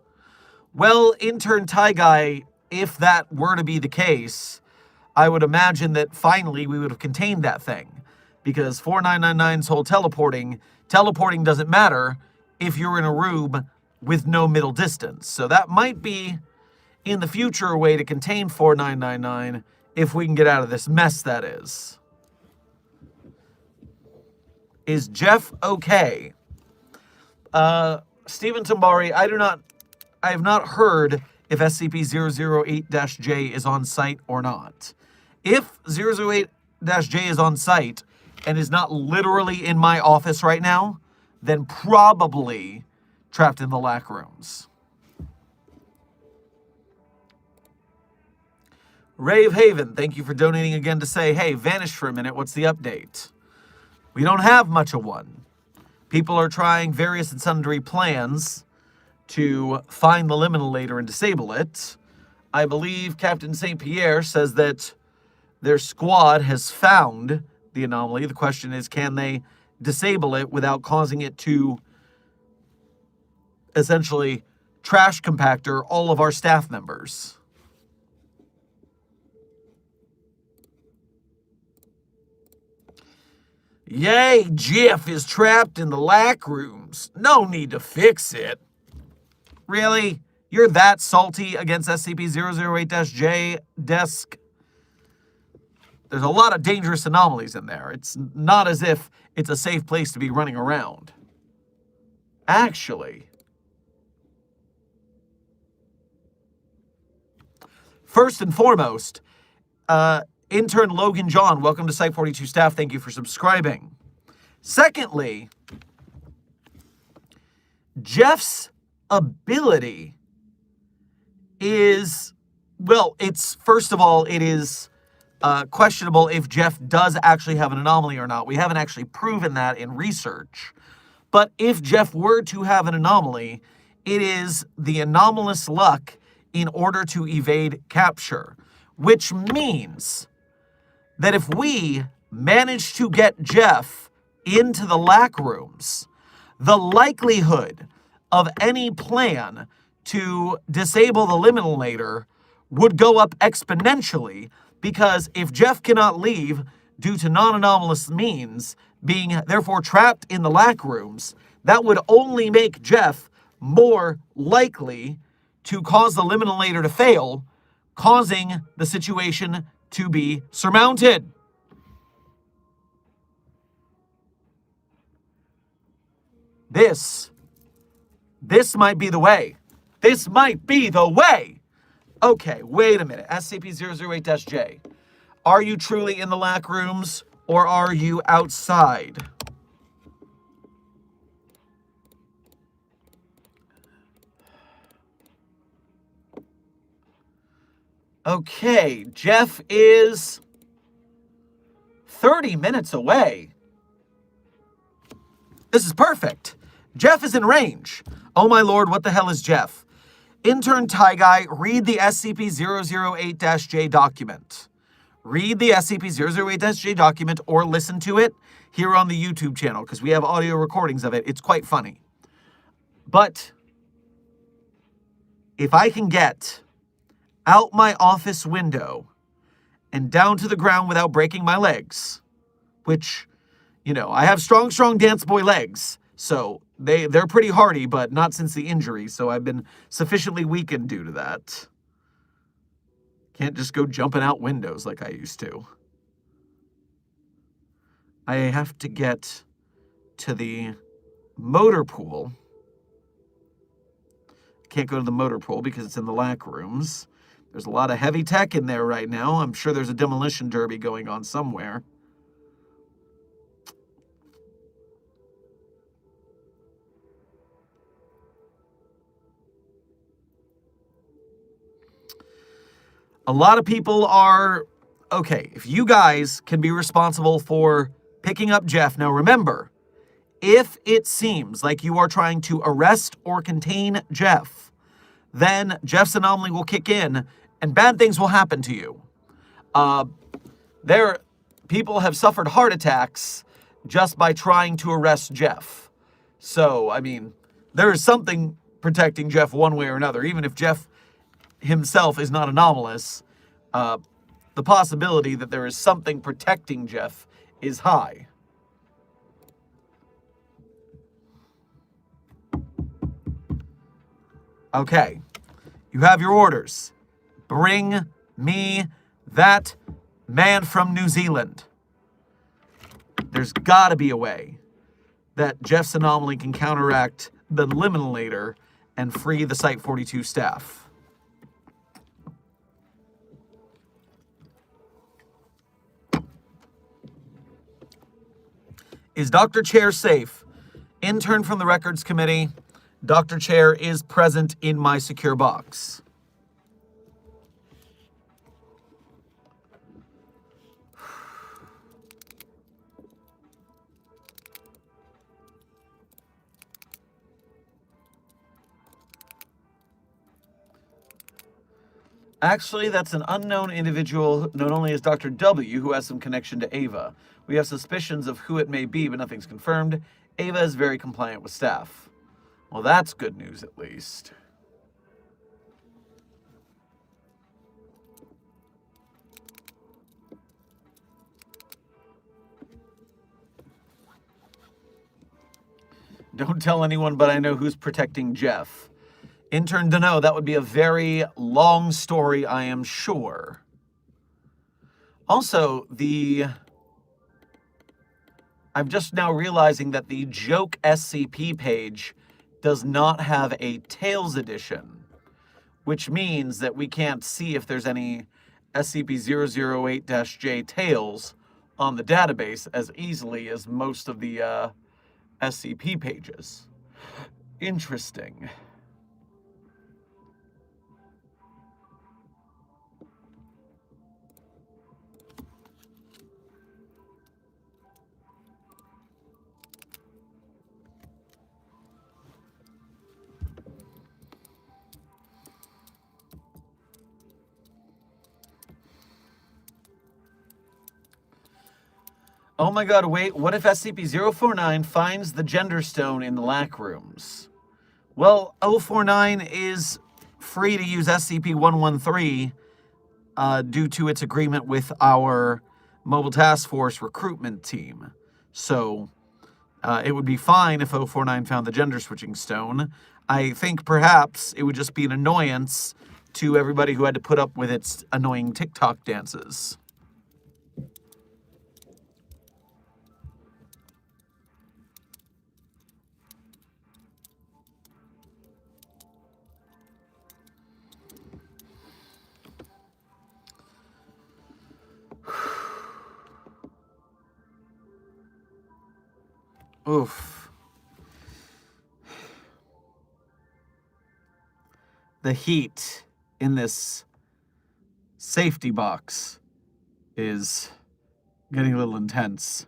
Well, Intern Tie Guy, if that were to be the case, I would imagine that finally we would have contained that thing. Because 4999's whole teleporting doesn't matter if you're in a room with no middle distance. So that might be, in the future, a way to contain 4999 if we can get out of this mess, that is. Is Jeff okay? Stephen Tambari, I have not heard if SCP-008-J is on site or not. If 008 J is on site and is not literally in my office right now, then probably trapped in the lack rooms. Rave Haven, thank you for donating again to say, hey, vanished for a minute, what's the update? We don't have much of one. People are trying various and sundry plans to find the liminal and disable it. I believe Captain St. Pierre says that their squad has found the anomaly. The question is, can they disable it without causing it to essentially trash compactor all of our staff members? Yay, Jeff is trapped in the lack rooms. No need to fix it. Really? You're that salty against SCP-008-J desk? There's a lot of dangerous anomalies in there. It's not as if it's a safe place to be running around. Actually, first and foremost, intern Logan John, welcome to Site 42 staff. Thank you for subscribing. Secondly, Jeff's ability is, well, it's, first of all, it is questionable if Jeff does actually have an anomaly or not. We haven't actually proven that in research. But if Jeff were to have an anomaly, it is the anomalous luck in order to evade capture, which means that if we manage to get Jeff into the lack rooms, the likelihood of any plan to disable the liminator would go up exponentially, because if Jeff cannot leave due to non-anomalous means, being therefore trapped in the lack rooms, that would only make Jeff more likely to cause the liminator to fail, causing the situation to be surmounted. This might be the way. This might be the way. Okay, wait a minute. SCP-008-J. Are you truly in the lack rooms, or are you outside? Okay, Jeff is 30 minutes away. This is perfect. Jeff is in range. Oh my lord, what the hell is Jeff? Intern Tie Guy, read the SCP-008-J document. Read the SCP-008-J document or listen to it here on the YouTube channel, because we have audio recordings of it. It's quite funny. But if I can get out my office window and down to the ground without breaking my legs, which, you know, I have strong dance boy legs, so they're pretty hardy, but not since the injury, so I've been sufficiently weakened due to that. Can't just go jumping out windows like I used to. I have to get to the motor pool. Can't go to the motor pool because it's in the lack rooms. There's a lot of heavy tech in there right now. I'm sure there's a demolition derby going on somewhere. A lot of people are, okay, if you guys can be responsible for picking up Jeff. Now remember, if it seems like you are trying to arrest or contain Jeff, then Jeff's anomaly will kick in and bad things will happen to you. People have suffered heart attacks just by trying to arrest Jeff. So, I mean, there is something protecting Jeff one way or another, even if Jeff himself is not anomalous. The possibility that there is something protecting Jeff is high. Okay, you have your orders. Bring me that man from New Zealand. There's got to be a way that Jeff's anomaly can counteract the liminator and free the Site 42 staff. Is Dr. Chair safe? Intern from the Records Committee. Dr. Chair is present in my secure box. Actually, that's an unknown individual known only as Dr. W, who has some connection to Ava. We have suspicions of who it may be, but nothing's confirmed. Ava is very compliant with staff. Well, that's good news, at least. Don't tell anyone, but I know who's protecting Jeff. Intern to know, that would be a very long story, I am sure. Also, I'm just now realizing that the Joke SCP page does not have a Tales edition, which means that we can't see if there's any SCP-008-J Tales on the database as easily as most of the SCP pages. Interesting. Oh my god, wait, what if SCP-049 finds the Gender Stone in the LACKROOMS? Well, 049 is free to use SCP-113 due to its agreement with our Mobile Task Force recruitment team. So, it would be fine if 049 found the Gender Switching Stone. I think perhaps it would just be an annoyance to everybody who had to put up with its annoying TikTok dances. Oof. The heat in this safety box is getting a little intense.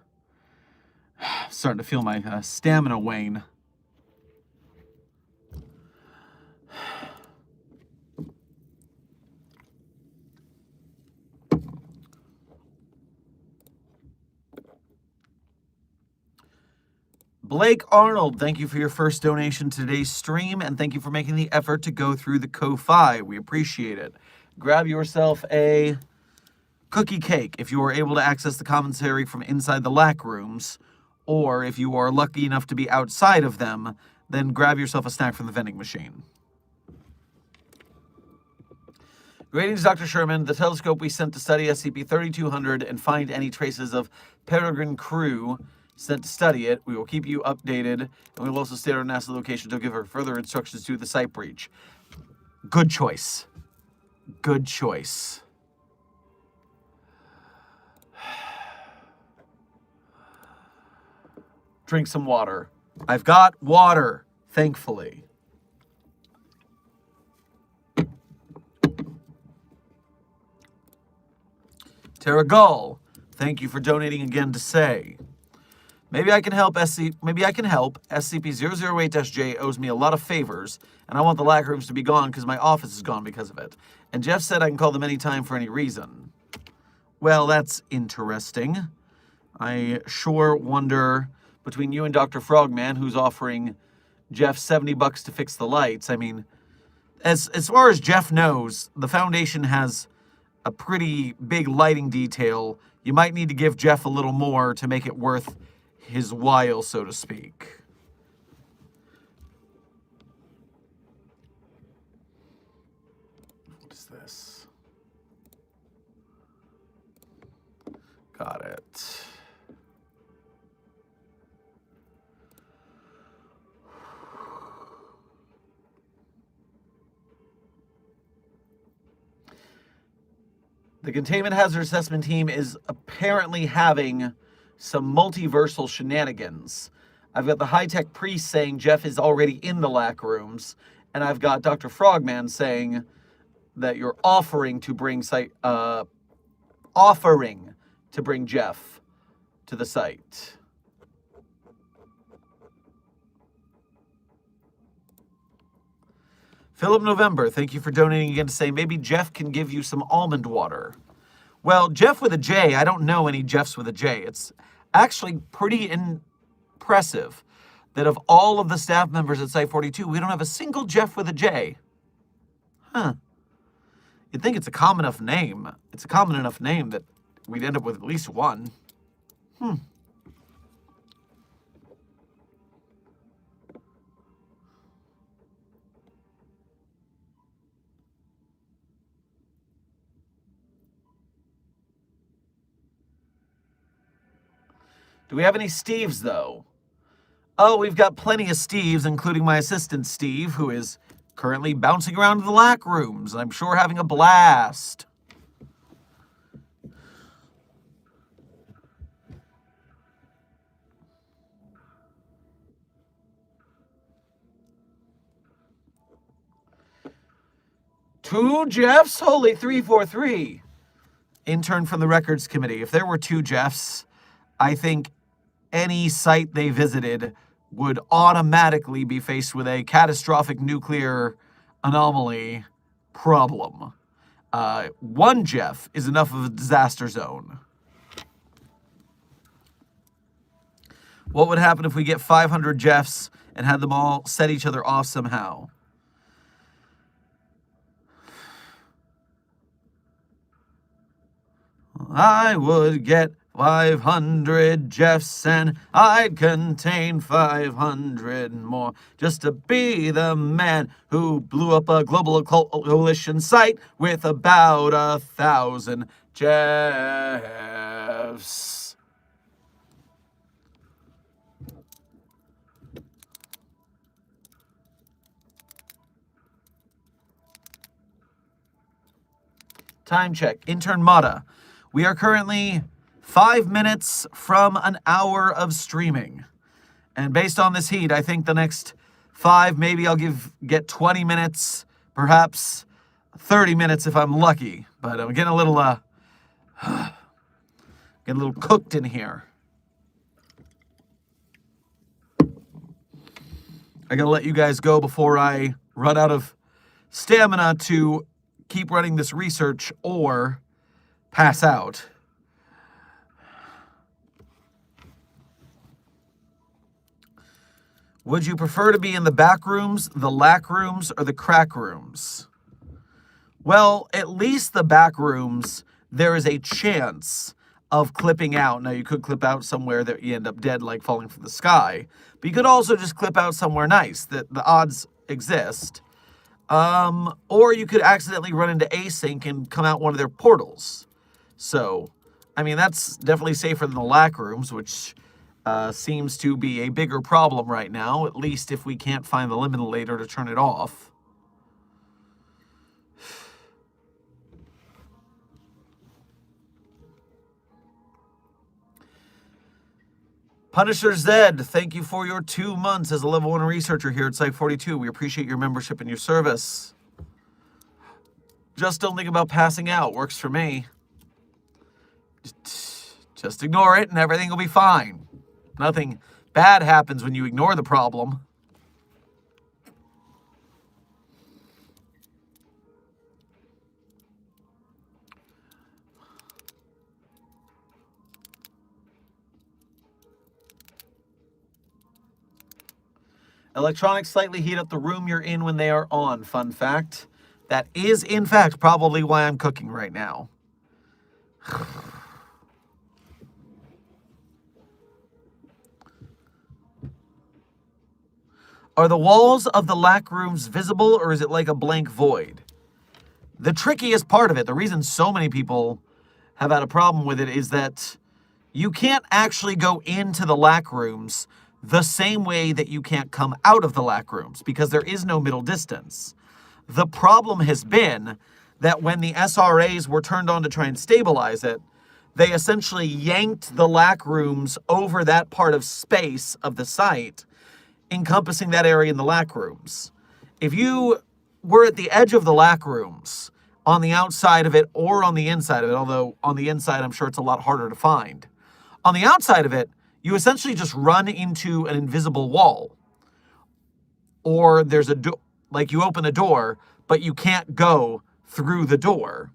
Starting to feel my stamina wane. Blake Arnold, thank you for your first donation to today's stream, and thank you for making the effort to go through the Ko-Fi. We appreciate it. Grab yourself a cookie cake if you are able to access the commissary from inside the LACKROOMS, or if you are lucky enough to be outside of them, then grab yourself a snack from the vending machine. Greetings, Dr. Sherman. The telescope we sent to study SCP-3200 and find any traces of Peregrine crew sent to study it. We will keep you updated, and we will also stay at our NASA location to give her further instructions to the site breach. Good choice. Good choice. Drink some water. I've got water, thankfully. Tara Gull, thank you for donating again to say. Maybe I can help SCP-008-J owes me a lot of favors, and I want the LACKROOMS to be gone because my office is gone because of it. And Jeff said I can call them anytime for any reason. Well, that's interesting. I sure wonder, between you and Dr. Frogman, who's offering Jeff $70 to fix the lights, I mean, as far as Jeff knows, the Foundation has a pretty big lighting detail. You might need to give Jeff a little more to make it worth his while, so to speak. What is this? Got it. The Containment Hazard Assessment Team is apparently having some multiversal shenanigans. I've got the high-tech priest saying Jeff is already in the lack rooms, and I've got Dr. Frogman saying that you're offering to bring Jeff to the site. Philip November, thank you for donating again to say maybe Jeff can give you some almond water. Well, Jeff with a J, I don't know any Jeffs with a J. It's actually pretty impressive that of all of the staff members at Site 42, we don't have a single Jeff with a J. Huh. You'd think it's a common enough name. It's a common enough name that we'd end up with at least one. Do we have any Steves, though? Oh, we've got plenty of Steves, including my assistant Steve, who is currently bouncing around the lack rooms, and I'm sure having a blast. Two Jeffs? Holy 343. Intern from the Records Committee. If there were two Jeffs, I think any site they visited would automatically be faced with a catastrophic nuclear anomaly problem. One Jeff is enough of a disaster zone. What would happen if we get 500 Jeffs and had them all set each other off somehow? I would get 500 Jeffs and I'd contain 500 more just to be the man who blew up a global coalition site with about 1,000 Jeffs. Time check. Intern Mata. We are currently 5 minutes from an hour of streaming. And based on this heat, I think the next 5, maybe I'll get 20 minutes, perhaps 30 minutes if I'm lucky. But I'm getting a little cooked in here. I gotta let you guys go before I run out of stamina to keep running this research or pass out. Would you prefer to be in the back rooms, the lack rooms, or the crack rooms? Well, at least the back rooms, there is a chance of clipping out. Now, you could clip out somewhere that you end up dead, like falling from the sky. But you could also just clip out somewhere nice, that the odds exist. Or you could accidentally run into async and come out one of their portals. So, I mean, that's definitely safer than the lack rooms, which seems to be a bigger problem right now, at least if we can't find the eliminator to turn it off. Punisher Zed, thank you for your 2 months as a level 1 researcher here at Site 42. We appreciate your membership and your service. Just don't think about passing out. Works for me. Just ignore it and everything will be fine. Nothing bad happens when you ignore the problem. Electronics slightly heat up the room you're in when they are on. Fun fact. That is, in fact, probably why I'm cooking right now. Are the walls of the lack rooms visible, or is it like a blank void? The trickiest part of it, the reason so many people have had a problem with it, is that you can't actually go into the lack rooms the same way that you can't come out of the lack rooms, because there is no middle distance. The problem has been that when the SRAs were turned on to try and stabilize it, they essentially yanked the LACKROOMS over that part of space of the site, encompassing that area in the LACKROOMS. If you were at the edge of the LACKROOMS, on the outside of it or on the inside of it, although on the inside I'm sure it's a lot harder to find. On the outside of it, you essentially just run into an invisible wall. Or there's a door, like you open a door, but you can't go through the door.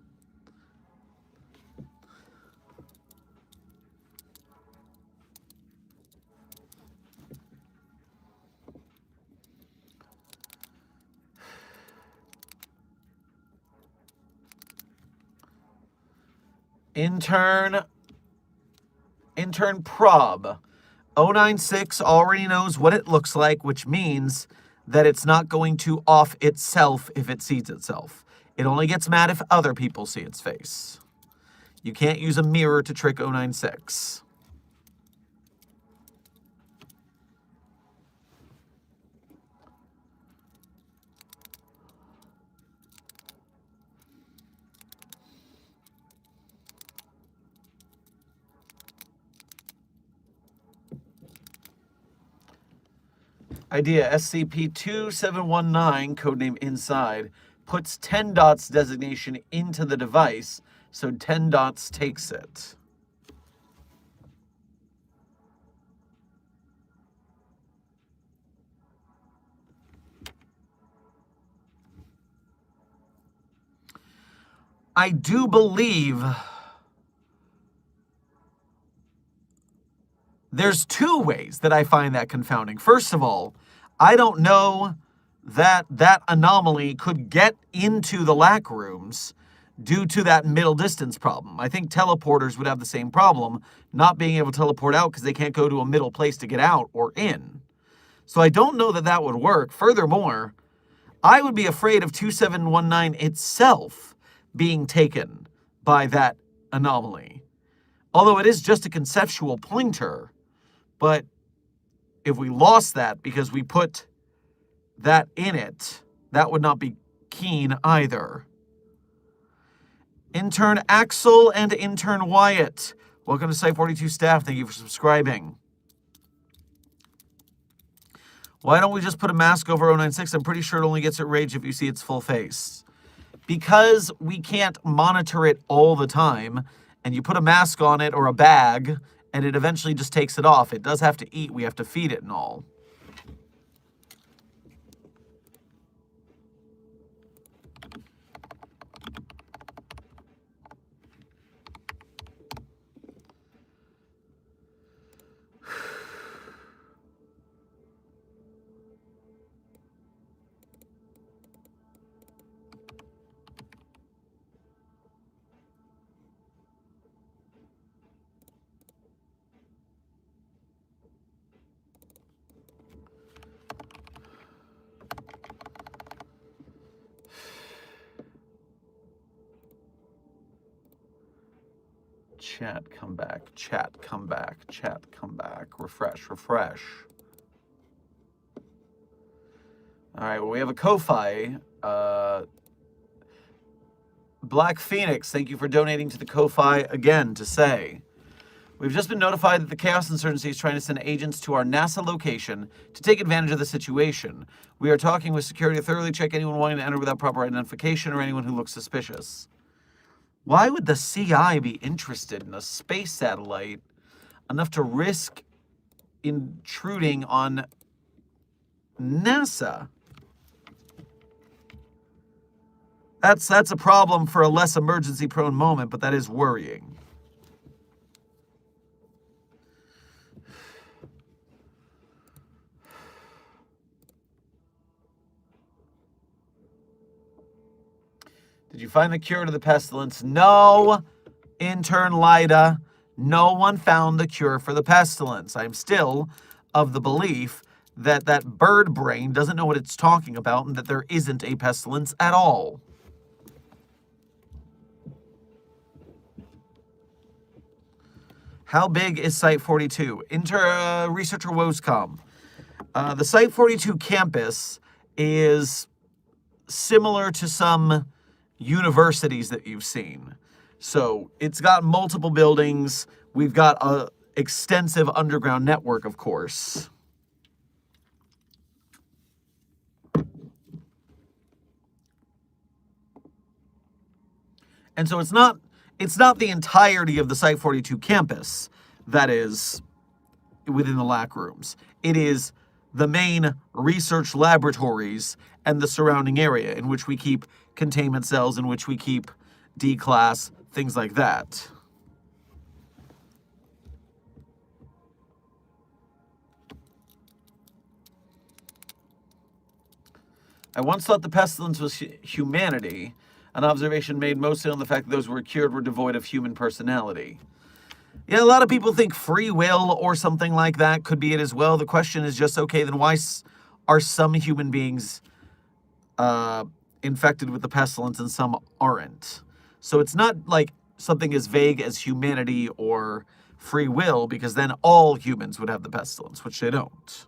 Intern prob 096 already knows what it looks like, which means that it's not going to off itself if it sees itself. It only gets mad if other people see its face. You can't use a mirror to trick 096. Idea SCP-2719, codename Inside, puts 10 dots designation into the device, so 10 dots takes it. I do believe there's two ways that I find that confounding. First of all, I don't know that that anomaly could get into the LACKROOMS due to that middle distance problem. I think teleporters would have the same problem, not being able to teleport out because they can't go to a middle place to get out or in. So I don't know that that would work. Furthermore, I would be afraid of 2719 itself being taken by that anomaly. Although it is just a conceptual pointer, but if we lost that because we put that in it, that would not be keen either. Intern Axel and Intern Wyatt, welcome to Site 42 staff. Thank you for subscribing. Why don't we just put a mask over 096? I'm pretty sure it only gets at rage if you see its full face. Because we can't monitor it all the time, and you put a mask on it or a bag, and it eventually just takes it off. It does have to eat. We have to feed it and all. Chat, come back. Chat, come back. Chat, come back. Refresh, refresh. All right, well, we have a Ko-Fi. Black Phoenix, thank you for donating to the Ko-Fi again to say, we've just been notified that the Chaos Insurgency is trying to send agents to our NASA location to take advantage of the situation. We are talking with security to thoroughly check anyone wanting to enter without proper identification or anyone who looks suspicious. Why would the CI be interested in a space satellite enough to risk intruding on NASA? That's a problem for a less emergency-prone moment, but that is worrying. Did you find the cure to the pestilence? No, intern Lyda. No one found the cure for the pestilence. I'm still of the belief that that bird brain doesn't know what it's talking about and that there isn't a pestilence at all. How big is Site 42? Researcher Woscom. The Site 42 campus is similar to some universities that you've seen. So it's got multiple buildings. We've got a extensive underground network, of course. And so it's not the entirety of the Site 42 campus that is within the LACKROOMS. It is the main research laboratories and the surrounding area in which we keep containment cells, in which we keep D-class, things like that. I once thought the pestilence was humanity, an observation made mostly on the fact that those who were cured were devoid of human personality. Yeah, a lot of people think free will or something like that could be it as well. The question is just, okay, then why are some human beings infected with the pestilence and some aren't? So it's not like something as vague as humanity or free will, because then all humans would have the pestilence, which they don't.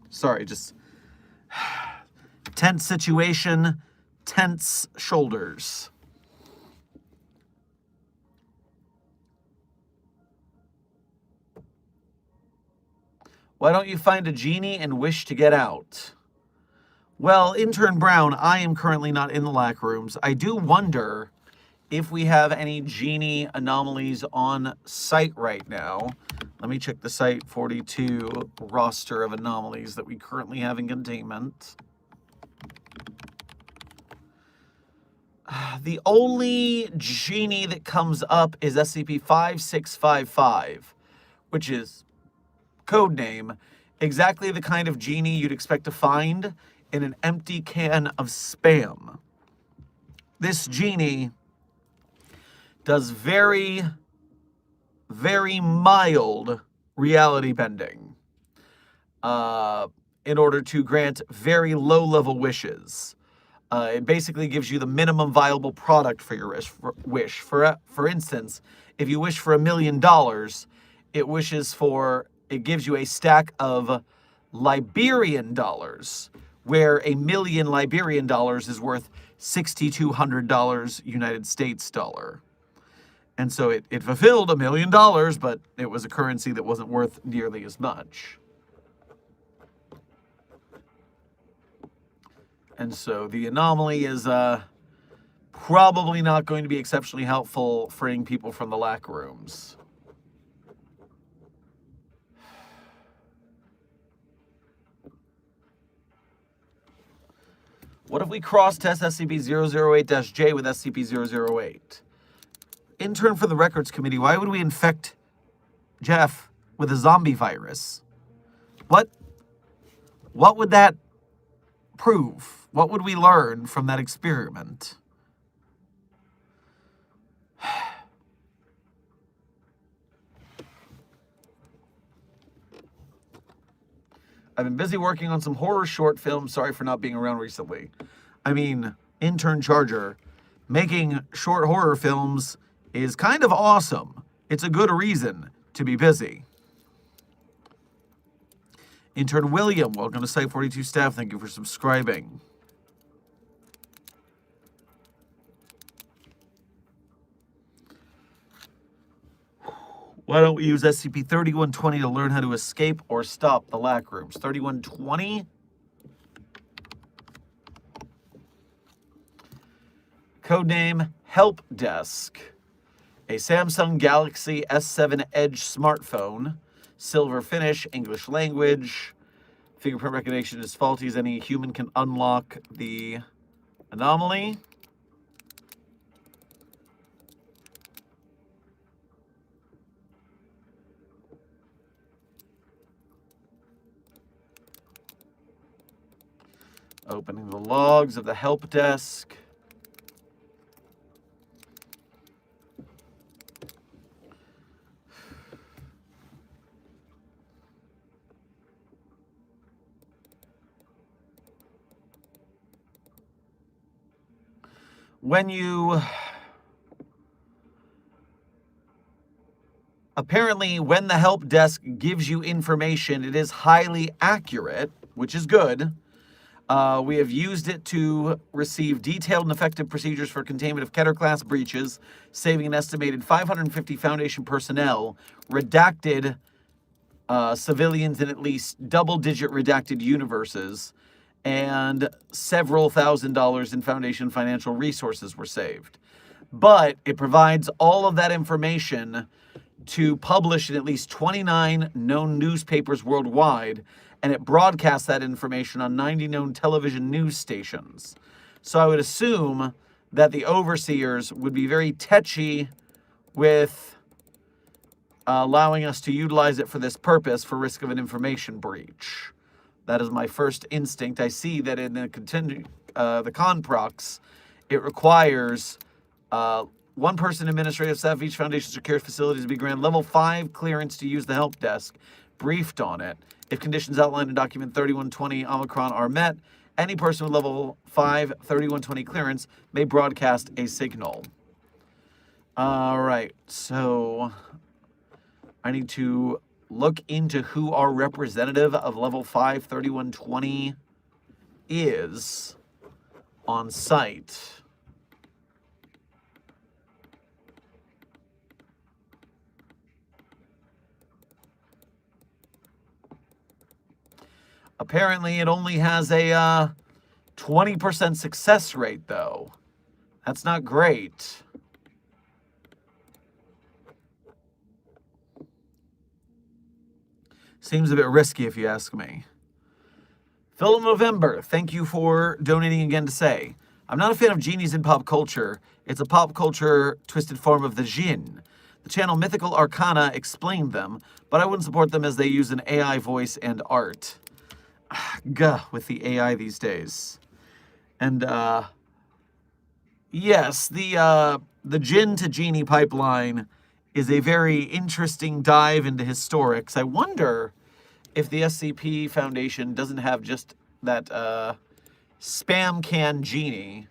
Sorry, just tense situation, tense shoulders. Why don't you find a genie and wish to get out? Well, Intern Brown, I am currently not in the LACKROOMS. I do wonder if we have any genie anomalies on site right now. Let me check the Site 42 roster of anomalies that we currently have in containment. The only genie that comes up is SCP-5655, which is codename, exactly the kind of genie you'd expect to find in an empty can of Spam. This genie does very, very mild reality bending in order to grant very low-level wishes. It basically gives you the minimum viable product for your wish. For instance, if you wish for $1 million, it gives you a stack of Liberian dollars, where $1 million Liberian dollars is worth $6,200 United States dollar. And so it fulfilled $1 million, but it was a currency that wasn't worth nearly as much. And so the anomaly is probably not going to be exceptionally helpful freeing people from the LACKROOMS. What if we cross-test SCP-008-J with SCP-008? Intern for the Records Committee, why would we infect Jeff with a zombie virus? What would that prove? What would we learn from that experiment? I've been busy working on some horror short films. Sorry for not being around recently. I mean, Intern Charger, making short horror films is kind of awesome. It's a good reason to be busy. Intern William, welcome to Site 42 staff. Thank you for subscribing. Why don't we use SCP-3120 to learn how to escape or stop the LACKROOMS? 3120? Codename Help Desk. A Samsung Galaxy S7 Edge smartphone. Silver finish, English language. Fingerprint recognition is faulty as any human can unlock the anomaly. Opening the logs of the help desk. when you... Apparently, when the help desk gives you information, it is highly accurate, which is good. We have used it to receive detailed and effective procedures for containment of Keter-class breaches, saving an estimated 550 Foundation personnel, redacted civilians in at least double-digit redacted universes, and several $1,000s in Foundation financial resources were saved. But it provides all of that information to publish in at least 29 known newspapers worldwide, and it broadcasts that information on 90 known television news stations. So I would assume that the overseers would be very tetchy with allowing us to utilize it for this purpose for risk of an information breach. That is my first instinct. I see that in the Conprox, it requires one person administrative staff of each Foundation secure facility to be granted level 5 clearance to use the help desk, briefed on it. If conditions outlined in document 3120 Omicron are met, any person with level 5 3120 clearance may broadcast a signal. All right, so I need to look into who our representative of level 5 3120 is on site. Apparently, it only has a 20% success rate, though. That's not great. Seems a bit risky, if you ask me. Phil November, thank you for donating again to say, I'm not a fan of genies in pop culture. It's a pop culture twisted form of the djinn. The channel Mythical Arcana explained them, but I wouldn't support them as they use an AI voice and art. Gah, with the AI these days. And, yes, the djinn to genie pipeline is a very interesting dive into historics. I wonder if the SCP Foundation doesn't have just that spam can genie,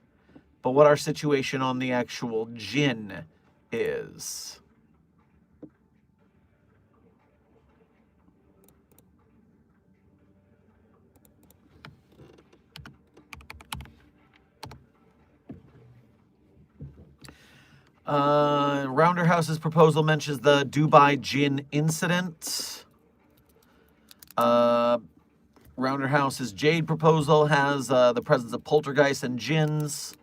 but what our situation on the actual djinn is. Rounder House's proposal mentions the Dubai Jinn incident. Rounder House's Jade proposal has the presence of poltergeists and jinns.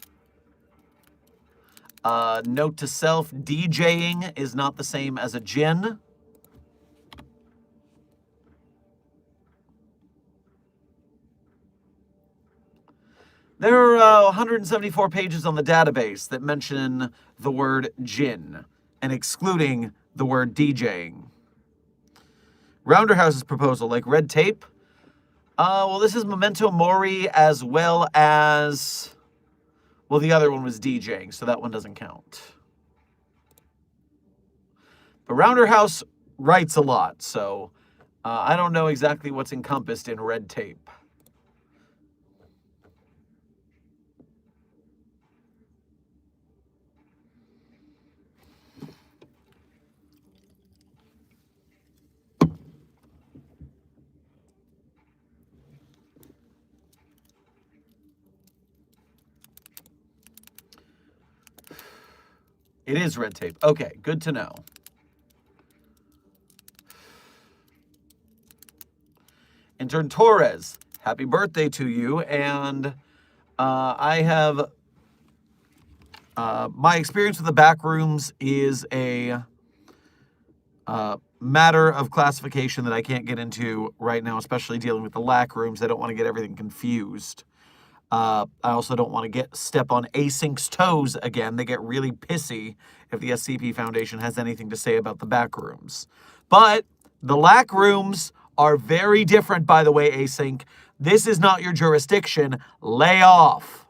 Note to self, DJing is not the same as a jinn. There are 174 pages on the database that mention the word jinn and excluding the word DJing. Rounder House's proposal, like red tape. Well, this is Memento Mori as well as... Well, the other one was DJing, so that one doesn't count. But Rounder House writes a lot, so I don't know exactly what's encompassed in red tape. It is red tape. Okay, good to know. Intern Torres, happy birthday to you. And I have... my experience with the backrooms is a matter of classification that I can't get into right now, especially dealing with the LACKROOMS. I don't want to get everything confused. I also don't want to step on Async's toes again. They get really pissy if the SCP Foundation has anything to say about the backrooms. But the LACKROOMS are very different, by the way, Async. This is not your jurisdiction. Lay off.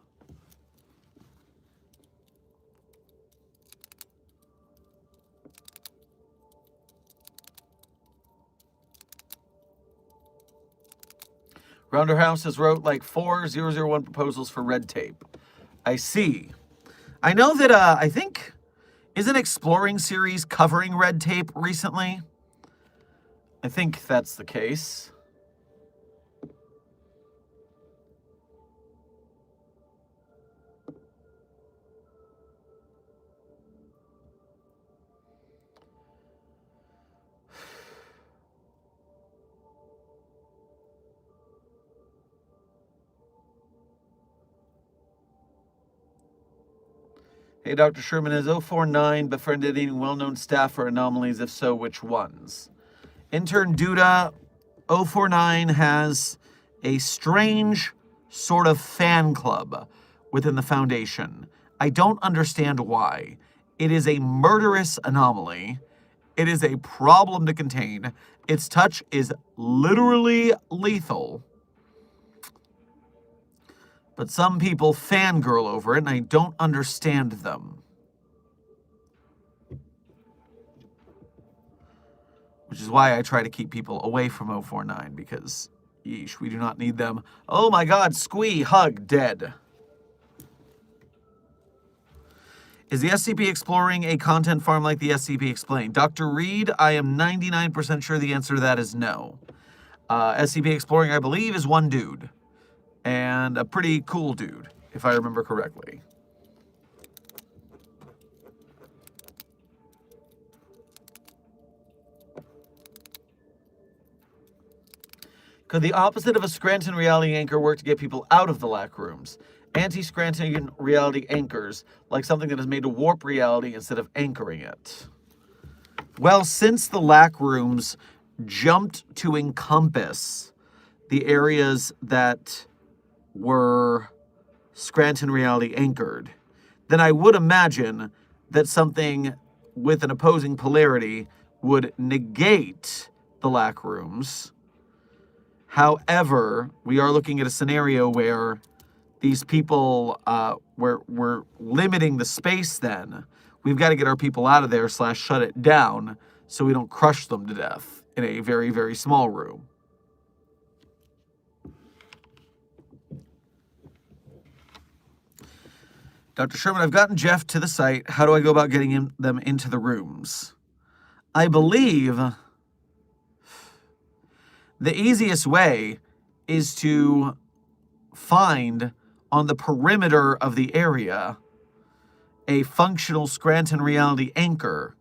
Rounder House has wrote like 4001 proposals for red tape. I see. I know that I think is an exploring series covering red tape recently. I think that's the case. Hey, Dr. Sherman, has 049 befriended any well-known staff or anomalies? If so, which ones? Intern Duda, 049 has a strange sort of fan club within the Foundation. I don't understand why. It is a murderous anomaly. It is a problem to contain. Its touch is literally lethal. But some people fangirl over it, and I don't understand them. Which is why I try to keep people away from 049, because, yeesh, we do not need them. Oh my god, Squee, hug, dead. Is the SCP exploring a content farm like the SCP explained? Dr. Reed, I am 99% sure the answer to that is no. SCP exploring, I believe, is one dude. And a pretty cool dude, if I remember correctly. Could the opposite of a Scranton reality anchor work to get people out of the LACKROOMS? Anti-Scranton reality anchors, like something that is made to warp reality instead of anchoring it. Well, since the LACKROOMS jumped to encompass the areas that were Scranton reality anchored, then I would imagine that something with an opposing polarity would negate the LACKROOMS. However, we are looking at a scenario where these people, we're limiting the space then. We've got to get our people out of there / shut it down so we don't crush them to death in a very, very small room. Dr. Sherman, I've gotten Jeff to the site. How do I go about getting them into the rooms? I believe the easiest way is to find on the perimeter of the area a functional Scranton reality anchor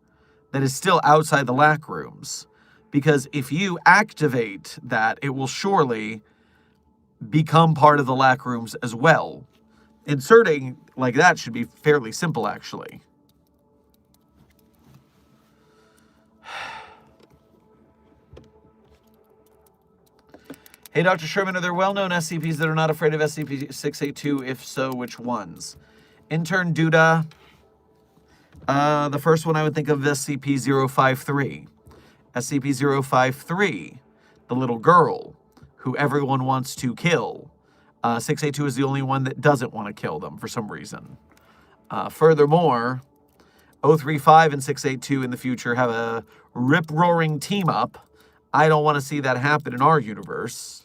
that is still outside the LACKROOMS. Because if you activate that, it will surely become part of the LACKROOMS as well. Inserting like that should be fairly simple, actually. Hey, Dr. Sherman, are there well-known SCPs that are not afraid of SCP-682? If so, which ones? Intern Duda. The first one I would think of is SCP-053. SCP-053, the little girl who everyone wants to kill. 682 is the only one that doesn't want to kill them for some reason. Furthermore, 035 and 682 in the future have a rip-roaring team-up. I don't want to see that happen in our universe.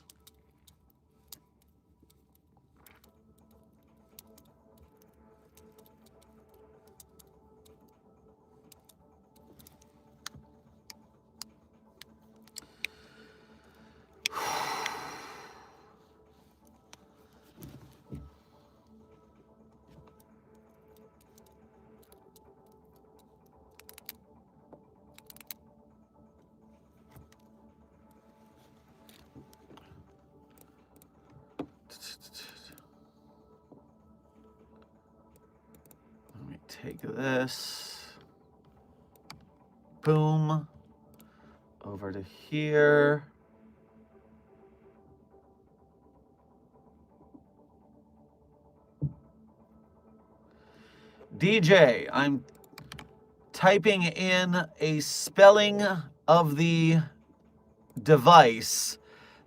Let me take this. Boom. Over to here. DJ, I'm typing in a spelling of the device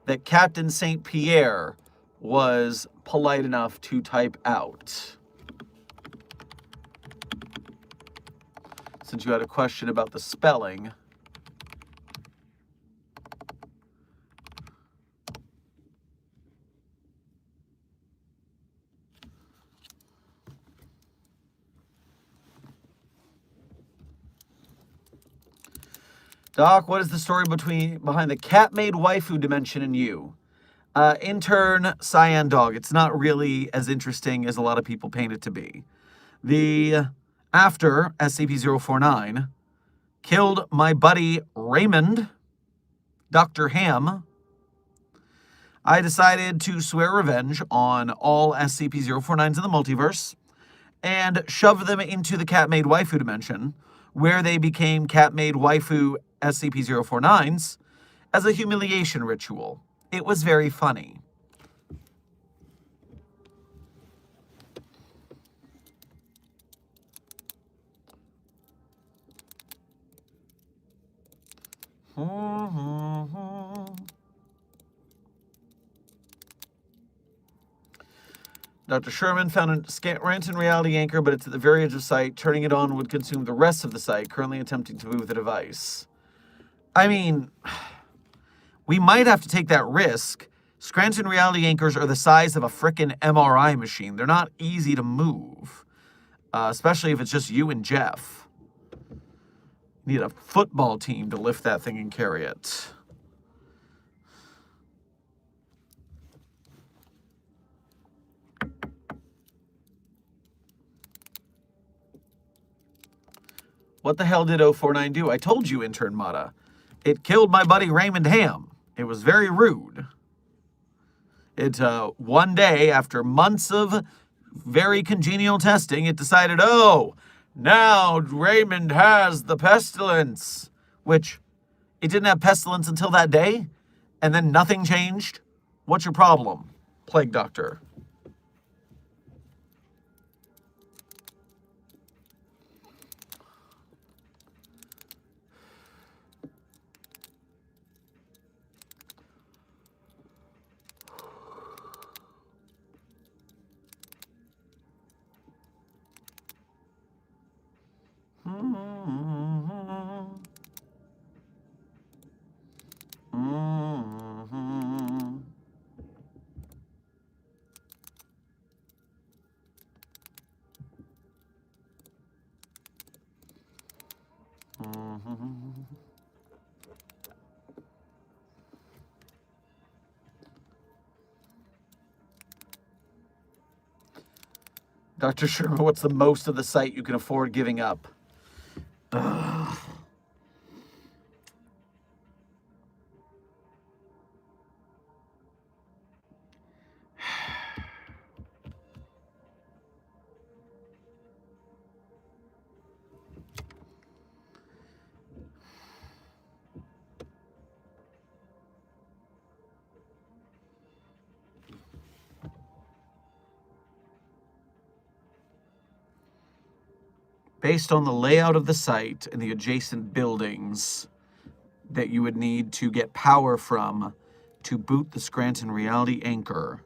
that Captain St. Pierre was polite enough to type out. Since you had a question about the spelling. Doc, what is the story behind the cat-made waifu dimension and you? Intern Cyan Dog. It's not really as interesting as a lot of people paint it to be. After SCP-049 killed my buddy Raymond, Dr. Ham, I decided to swear revenge on all SCP-049s in the multiverse and shove them into the cat-made waifu dimension, where they became cat-made waifu SCP-049s as a humiliation ritual. It was very funny. Dr. Sherman found a Scranton reality anchor, but it's at the very edge of sight. Turning it on would consume the rest of the site, currently attempting to move the device. I mean, we might have to take that risk. Scranton reality anchors are the size of a frickin' MRI machine. They're not easy to move, especially if it's just you and Jeff. You need a football team to lift that thing and carry it. What the hell did 049 do? I told you, Intern Mata. It killed my buddy Raymond Ham. It was very rude. One day, after months of very congenial testing, it decided, oh, now Raymond has the pestilence. Which, it didn't have pestilence until that day? And then nothing changed? What's your problem, Plague Doctor? Dr. Sherman, what's the most of the site you can afford giving up? Ugh. Based on the layout of the site and the adjacent buildings that you would need to get power from to boot the Scranton reality anchor,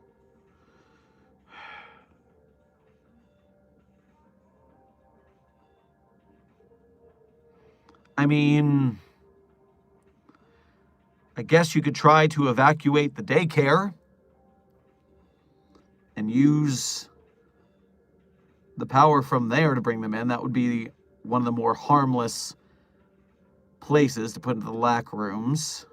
I mean, I guess you could try to evacuate the daycare and use the power from there to bring them in. That would be one of the more harmless places to put into the LACKROOMS.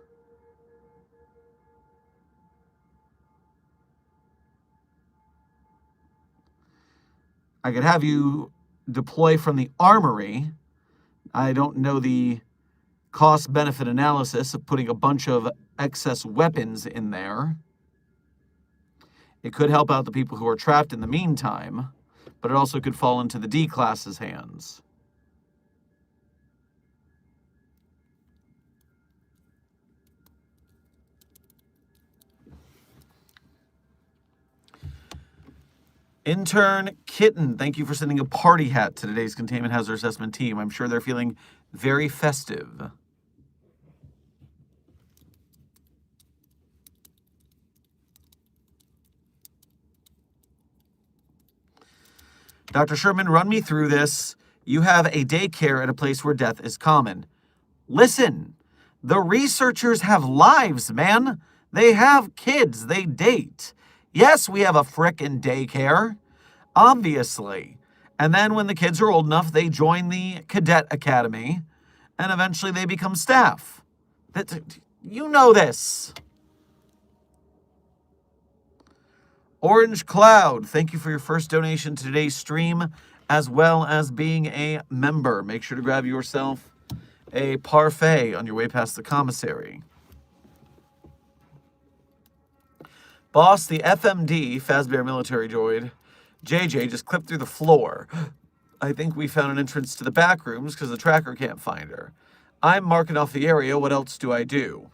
I could have you deploy from the armory. I don't know the cost-benefit analysis of putting a bunch of excess weapons in there. It could help out the people who are trapped in the meantime, but it also could fall into the D-class's hands. Intern Kitten, thank you for sending a party hat to today's Containment Hazard Assessment team. I'm sure they're feeling very festive. Dr. Sherman, run me through this. You have a daycare at a place where death is common. Listen, the researchers have lives, man. They have kids. They date. Yes, we have a frickin' daycare, obviously. And then when the kids are old enough, they join the cadet academy and eventually they become staff. You know this. Orange Cloud, thank you for your first donation to today's stream, as well as being a member. Make sure to grab yourself a parfait on your way past the commissary. Boss, the FMD, Fazbear Military Droid, JJ just clipped through the floor. I think we found an entrance to the back rooms because the tracker can't find her. I'm marking off the area. What else do I do?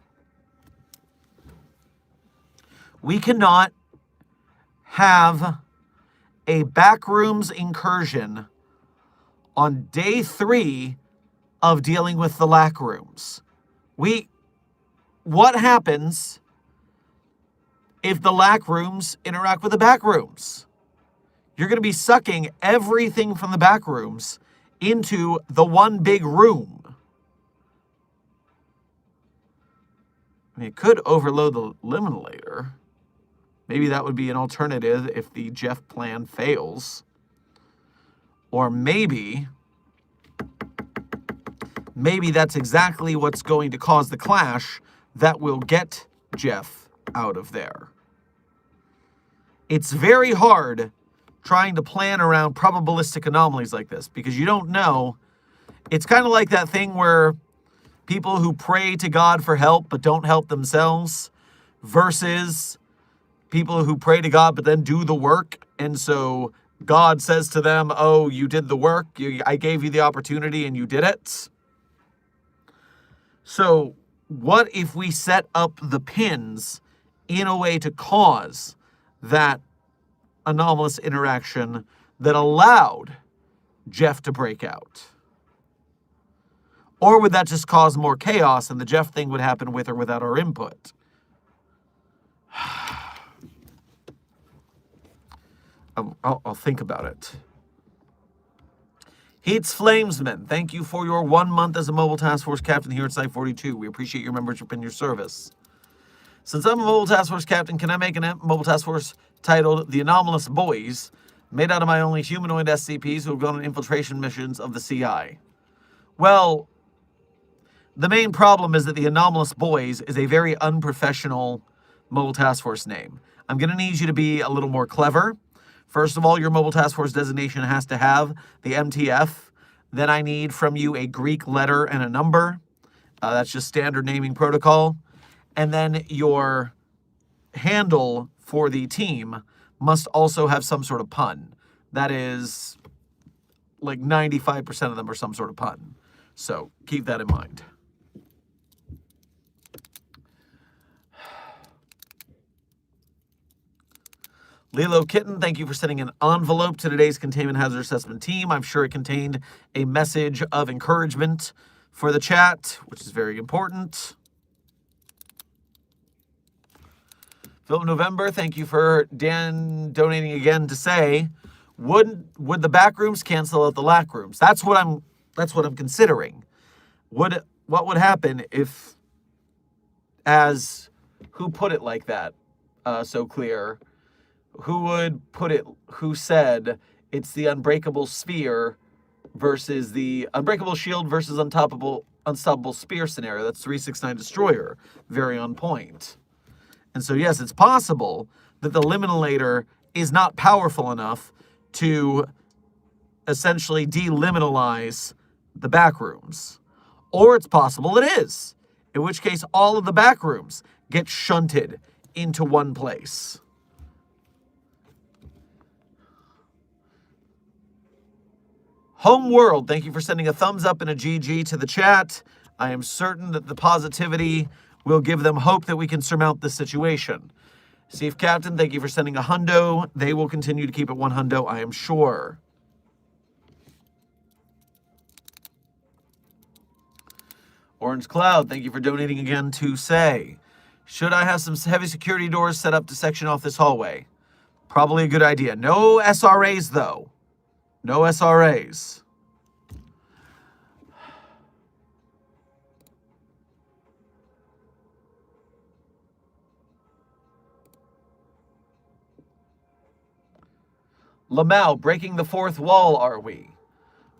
We cannot have a backrooms incursion on day 3 of dealing with the LACKROOMS. What happens if the LACKROOMS interact with the backrooms? You're going to be sucking everything from the backrooms into the one big room. I mean, it could overload the eliminator. Maybe that would be an alternative if the Jeff plan fails. Or maybe that's exactly what's going to cause the clash that will get Jeff out of there. It's very hard trying to plan around probabilistic anomalies like this because you don't know. It's kind of like that thing where people who pray to God for help but don't help themselves versus people who pray to God but then do the work. And so God says to them, oh, you did the work. I gave you the opportunity and you did it. So what if we set up the pins in a way to cause that anomalous interaction that allowed Jeff to break out? Or would that just cause more chaos and the Jeff thing would happen with or without our input? I'll think about it. Heats Flamesman, thank you for your 1 month as a Mobile Task Force Captain here at Site 42. We appreciate your membership and your service. Since I'm a Mobile Task Force Captain, can I make a Mobile Task Force titled The Anomalous Boys, made out of my only humanoid SCPs who have gone on infiltration missions of the CI? Well, the main problem is that the Anomalous Boys is a very unprofessional Mobile Task Force name. I'm going to need you to be a little more clever. First of all, your Mobile Task Force designation has to have the MTF. Then I need from you a Greek letter and a number. That's just standard naming protocol. And then your handle for the team must also have some sort of pun. That is, like 95% of them are some sort of pun. So keep that in mind. Lilo Kitten, thank you for sending an envelope to today's Containment Hazard Assessment team. I'm sure it contained a message of encouragement for the chat, which is very important. Philip November, thank you for Dan donating again to say, would the backrooms cancel out the LACKROOMS? That's what I'm considering. What would happen if, as who put it like that, so clear? Who said it's the unbreakable spear versus the unbreakable shield versus unstoppable spear scenario? That's 369 Destroyer. Very on point. And so, yes, it's possible that the Liminator is not powerful enough to essentially deliminalize the backrooms. Or it's possible it is, in which case all of the backrooms get shunted into one place. Homeworld, thank you for sending a thumbs up and a GG to the chat. I am certain that the positivity will give them hope that we can surmount this situation. Steve Captain, thank you for sending a hundo. They will continue to keep it one hundo, I am sure. Orange Cloud, thank you for donating again to say, should I have some heavy security doors set up to section off this hallway? Probably a good idea. No SRAs, though. No SRAs. Lamau, breaking the fourth wall, are we?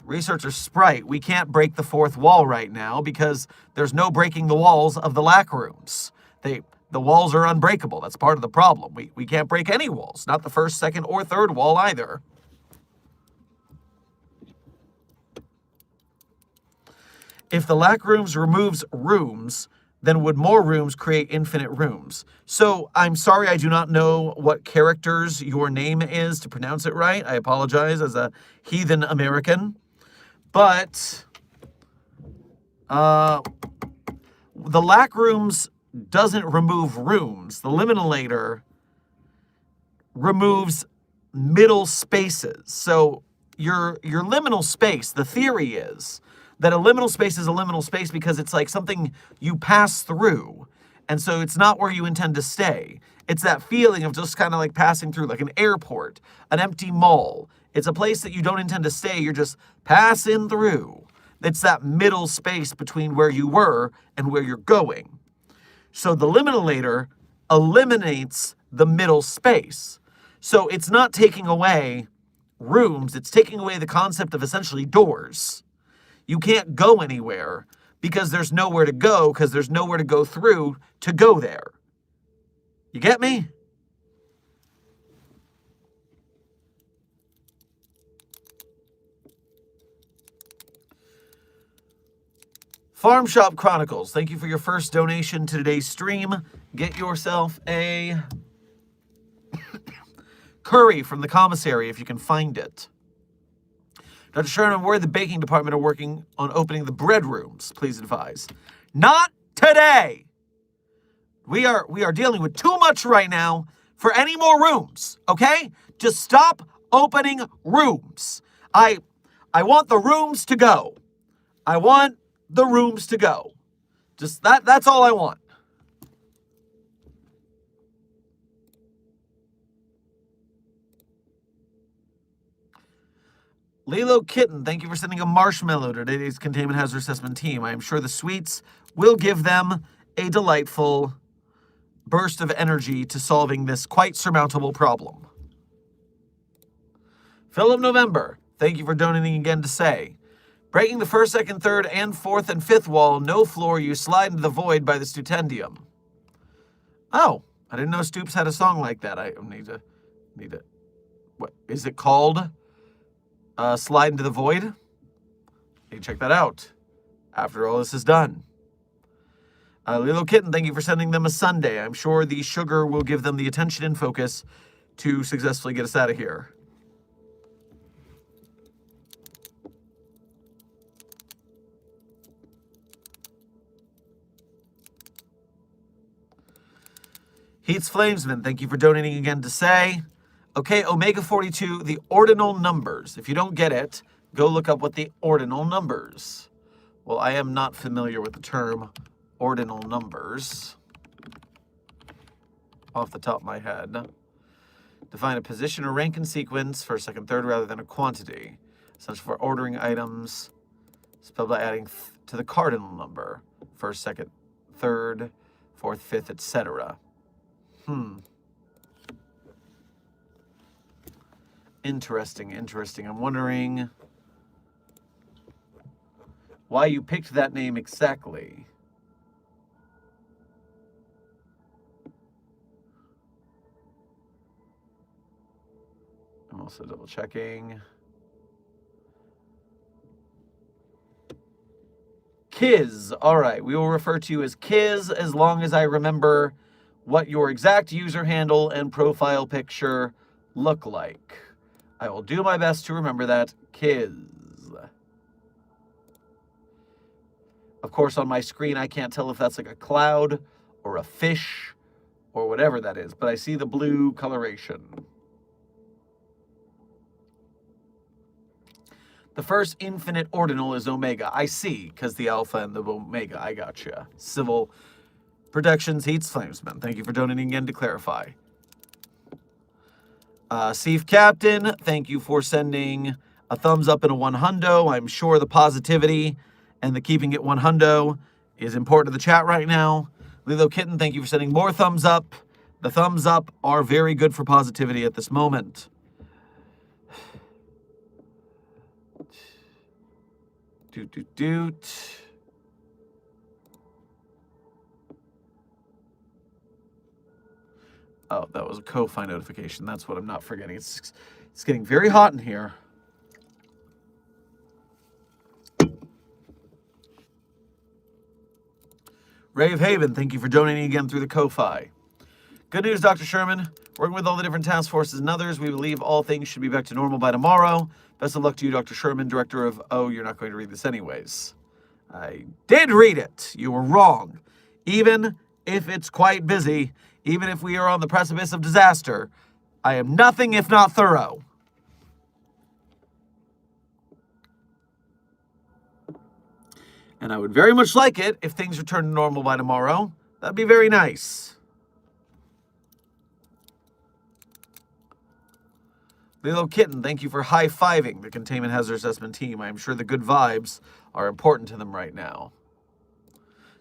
Researcher Sprite, we can't break the fourth wall right now because there's no breaking the walls of the LACKROOMS. The walls are unbreakable. That's part of the problem. We can't break any walls, not the first, second, or third wall either. If the LACKROOMS removes rooms, then would more rooms create infinite rooms? So I'm sorry, I do not know what characters your name is to pronounce it right. I apologize as a heathen American. But the LACKROOMS doesn't remove rooms. The Liminator removes middle spaces. So your liminal space, the theory is that a liminal space is a liminal space because it's like something you pass through. And so it's not where you intend to stay. It's that feeling of just kind of like passing through, like an airport, an empty mall. It's a place that you don't intend to stay. You're just passing through. It's that middle space between where you were and where you're going. So the Liminator eliminates the middle space. So it's not taking away rooms. It's taking away the concept of essentially doors. You can't go anywhere because there's nowhere to go because there's nowhere to go through to go there. You get me? Farm Shop Chronicles, thank you for your first donation to today's stream. Get yourself a curry from the commissary if you can find it. Dr. Sherman, where the baking department are working on opening the bread rooms, please advise. Not today. We are dealing with too much right now for any more rooms, okay? Just stop opening rooms. I want the rooms to go. I want the rooms to go. Just that's all I want. Lilo Kitten, thank you for sending a marshmallow to today's Containment Hazard Assessment team. I am sure the sweets will give them a delightful burst of energy to solving this quite surmountable problem. Philip November, thank you for donating again to say, breaking the first, second, third, and fourth and fifth wall, no floor, you slide into the void by the Stutendium. Oh, I didn't know Stoops had a song like that. I need to, what, is it called? Slide into the void? You can check that out after all this is done. Lilo Kitten, thank you for sending them a sundae. I'm sure the sugar will give them the attention and focus to successfully get us out of here. Heats Flamesman, thank you for donating again to say, okay, Omega 42, the ordinal numbers. If you don't get it, go look up what the ordinal numbers. Well, I am not familiar with the term ordinal numbers off the top of my head. Define a position or rank in sequence, first, second, third, rather than a quantity. Essential for ordering items, spelled by adding to the cardinal number. First, second, third, fourth, fifth, etc. Interesting. I'm wondering why you picked that name exactly. I'm also double checking. Kiz. All right, we will refer to you as Kiz as long as I remember what your exact user handle and profile picture look like. I will do my best to remember that. Kiz. Of course, on my screen, I can't tell if that's like a cloud or a fish or whatever that is, but I see the blue coloration. The first infinite ordinal is Omega. I see, because the Alpha and the Omega. I gotcha. Civil Protections, Heats, Flamesman. Thank you for donating again to clarify. Seif Captain, thank you for sending a thumbs up and a 100. I'm sure the positivity and the keeping it 100 is important to the chat right now. Lilo Kitten, thank you for sending more thumbs up. The thumbs up are very good for positivity at this moment. Doot. Oh, that was a Ko-Fi notification. That's what I'm not forgetting. It's getting very hot in here. Rave Haven, thank you for donating again through the Ko-Fi. Good news, Dr. Sherman. Working with all the different task forces and others, we believe all things should be back to normal by tomorrow. Best of luck to you, Dr. Sherman, director of... Oh, you're not going to read this anyways. I did read it. You were wrong. Even if it's quite busy, even if we are on the precipice of disaster, I am nothing if not thorough. And I would very much like it if things return to normal by tomorrow. That'd be very nice. Lilo Kitten, thank you for high-fiving the Containment Hazard Assessment team. I am sure the good vibes are important to them right now.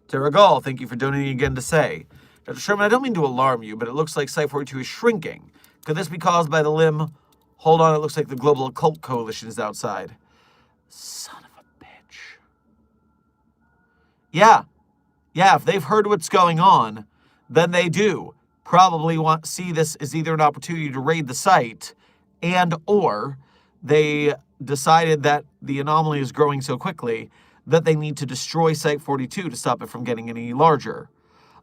Terragal, thank you for donating again to say, Dr. Sherman, I don't mean to alarm you, but it looks like Site-42 is shrinking. Could this be caused by the limb? Hold on, it looks like the Global Occult Coalition is outside. Son of a bitch. Yeah, if they've heard what's going on, then they do probably see this as either an opportunity to raid the site and or they decided that the anomaly is growing so quickly that they need to destroy Site-42 to stop it from getting any larger.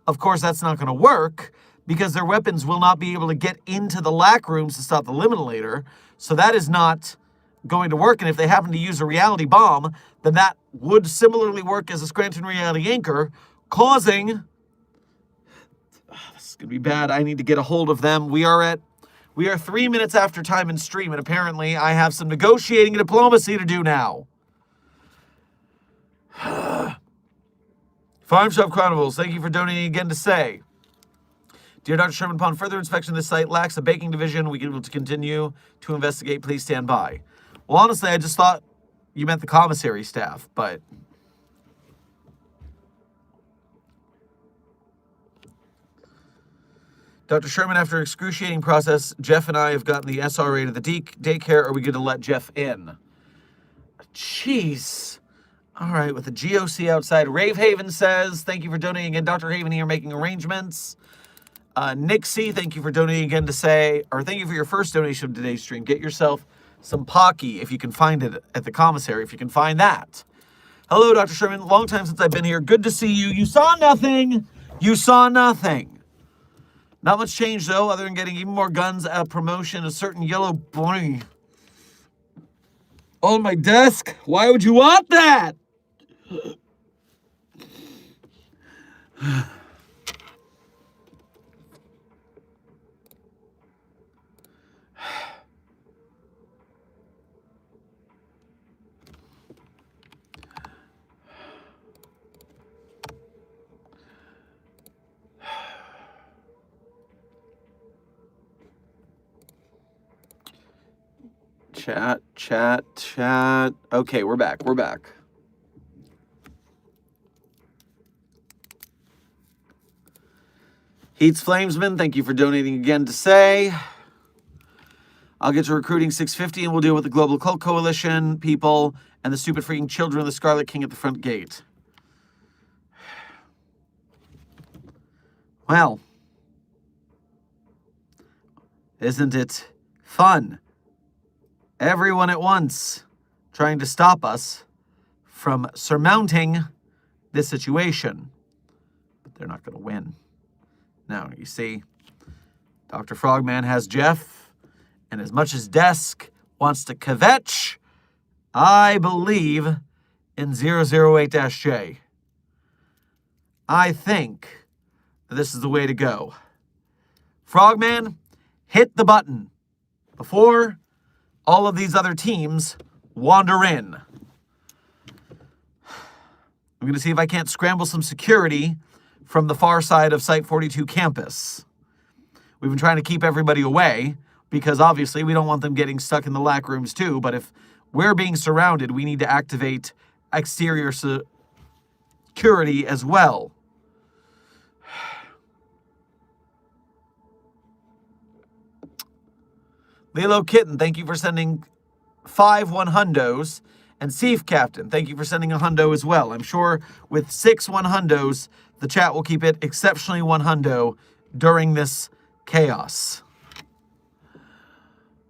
Of course, that's not going to work because their weapons will not be able to get into the LACKROOMS to stop the Liminator, so that is not going to work. And if they happen to use a reality bomb, then that would similarly work as a Scranton reality anchor, causing... this is going to be bad. I need to get a hold of them. We are 3 minutes after time and stream, and apparently I have some negotiating and diplomacy to do now. Farm Shop Chronicles, thank you for donating again to say, Dear Dr. Sherman, upon further inspection, this site lacks a baking division. We can able to continue to investigate. Please stand by. Well, honestly, I just thought you meant the commissary staff, but... Dr. Sherman, after excruciating process, Jeff and I have gotten the SRA to the daycare. Are we going to let Jeff in? Jeez. All right, with the GOC outside, Rave Haven says, thank you for donating again. Dr. Haven here making arrangements. Nixie, thank you for donating again to say, or thank you for your first donation of today's stream. Get yourself some Pocky if you can find it at the commissary, if you can find that. Hello, Dr. Sherman. Long time since I've been here. Good to see you. You saw nothing. You saw nothing. Not much change, though, other than getting even more guns, a promotion, a certain yellow boing on my desk. Why would you want that? Chat. Okay, we're back. Heats Flamesman, thank you for donating again to say. I'll get to recruiting 650 and we'll deal with the Global Occult Coalition people and the stupid freaking children of the Scarlet King at the front gate. Well, isn't it fun? Everyone at once trying to stop us from surmounting this situation. But they're not going to win. Now, you see, Dr. Frogman has Jeff, and as much as Desk wants to kvetch, I believe in 008-J. I think that this is the way to go. Frogman, hit the button before all of these other teams wander in. I'm going to see if I can't scramble some security from the far side of Site-42 campus. We've been trying to keep everybody away because obviously we don't want them getting stuck in the LACKROOMS too, but if we're being surrounded, we need to activate exterior security as well. Lilo Kitten, thank you for sending 5 100s And Seif Captain, thank you for sending a hundo as well. I'm sure with 6 100s, the chat will keep it exceptionally 100 during this chaos.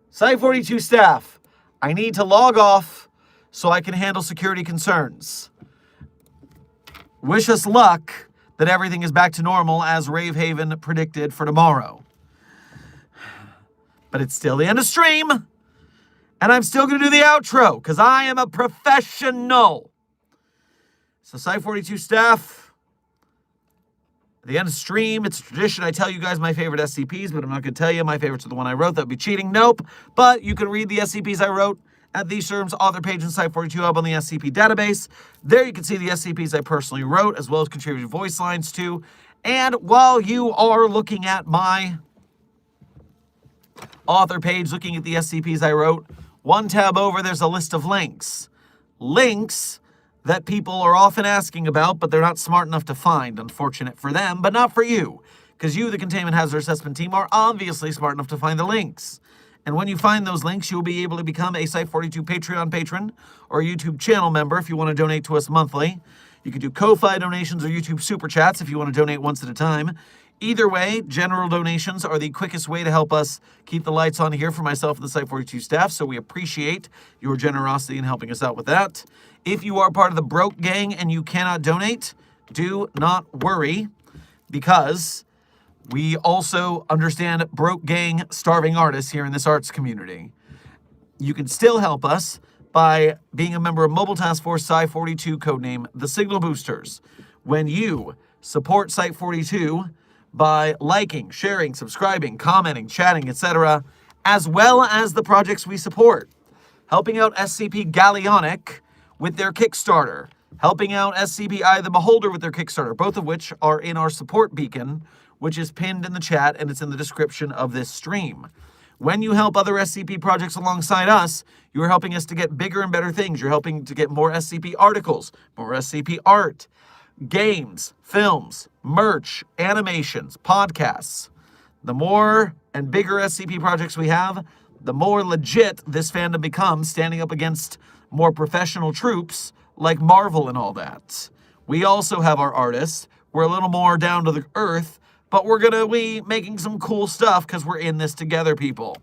Site 42 staff, I need to log off so I can handle security concerns. Wish us luck that everything is back to normal as Rave Haven predicted for tomorrow. But it's still the end of stream, and I'm still going to do the outro because I am a professional. So Site 42 staff, at the end of stream, it's a tradition. I tell you guys my favorite SCPs, but I'm not going to tell you my favorites are the one I wrote. That would be cheating. Nope. But you can read the SCPs I wrote at the Sherman's author page in Site 42 Hub on the SCP database. There you can see the SCPs I personally wrote, as well as contributed voice lines too. And while you are looking at my author page, looking at the SCPs I wrote, one tab over, there's a list of links. Links that people are often asking about, but they're not smart enough to find. Unfortunate for them, but not for you. Because you, the Containment Hazard Assessment team, are obviously smart enough to find the links. And when you find those links, you'll be able to become a Site 42 Patreon patron or a YouTube channel member if you want to donate to us monthly. You can do Ko-Fi donations or YouTube Super Chats if you want to donate once at a time. Either way, general donations are the quickest way to help us keep the lights on here for myself and the Site 42 staff, so we appreciate your generosity in helping us out with that. If you are part of the Broke Gang and you cannot donate, do not worry, because we also understand Broke Gang starving artists here in this arts community. You can still help us by being a member of Mobile Task Force Site 42, codename The Signal Boosters. When you support Site 42 by liking, sharing, subscribing, commenting, chatting, etc., as well as the projects we support, helping out SCP Galleonic with their Kickstarter, helping out SCP Eye the Beholder with their Kickstarter, both of which are in our support beacon, which is pinned in the chat and it's in the description of this stream. When you help other SCP projects alongside us, you're helping us to get bigger and better things. You're helping to get more SCP articles, more SCP art, games, films, merch, animations, podcasts. The more and bigger SCP projects we have, the more legit this fandom becomes, standing up against more professional troops like Marvel and all that. We also have our artists. We're a little more down to the earth, but we're gonna be making some cool stuff because we're in this together, people.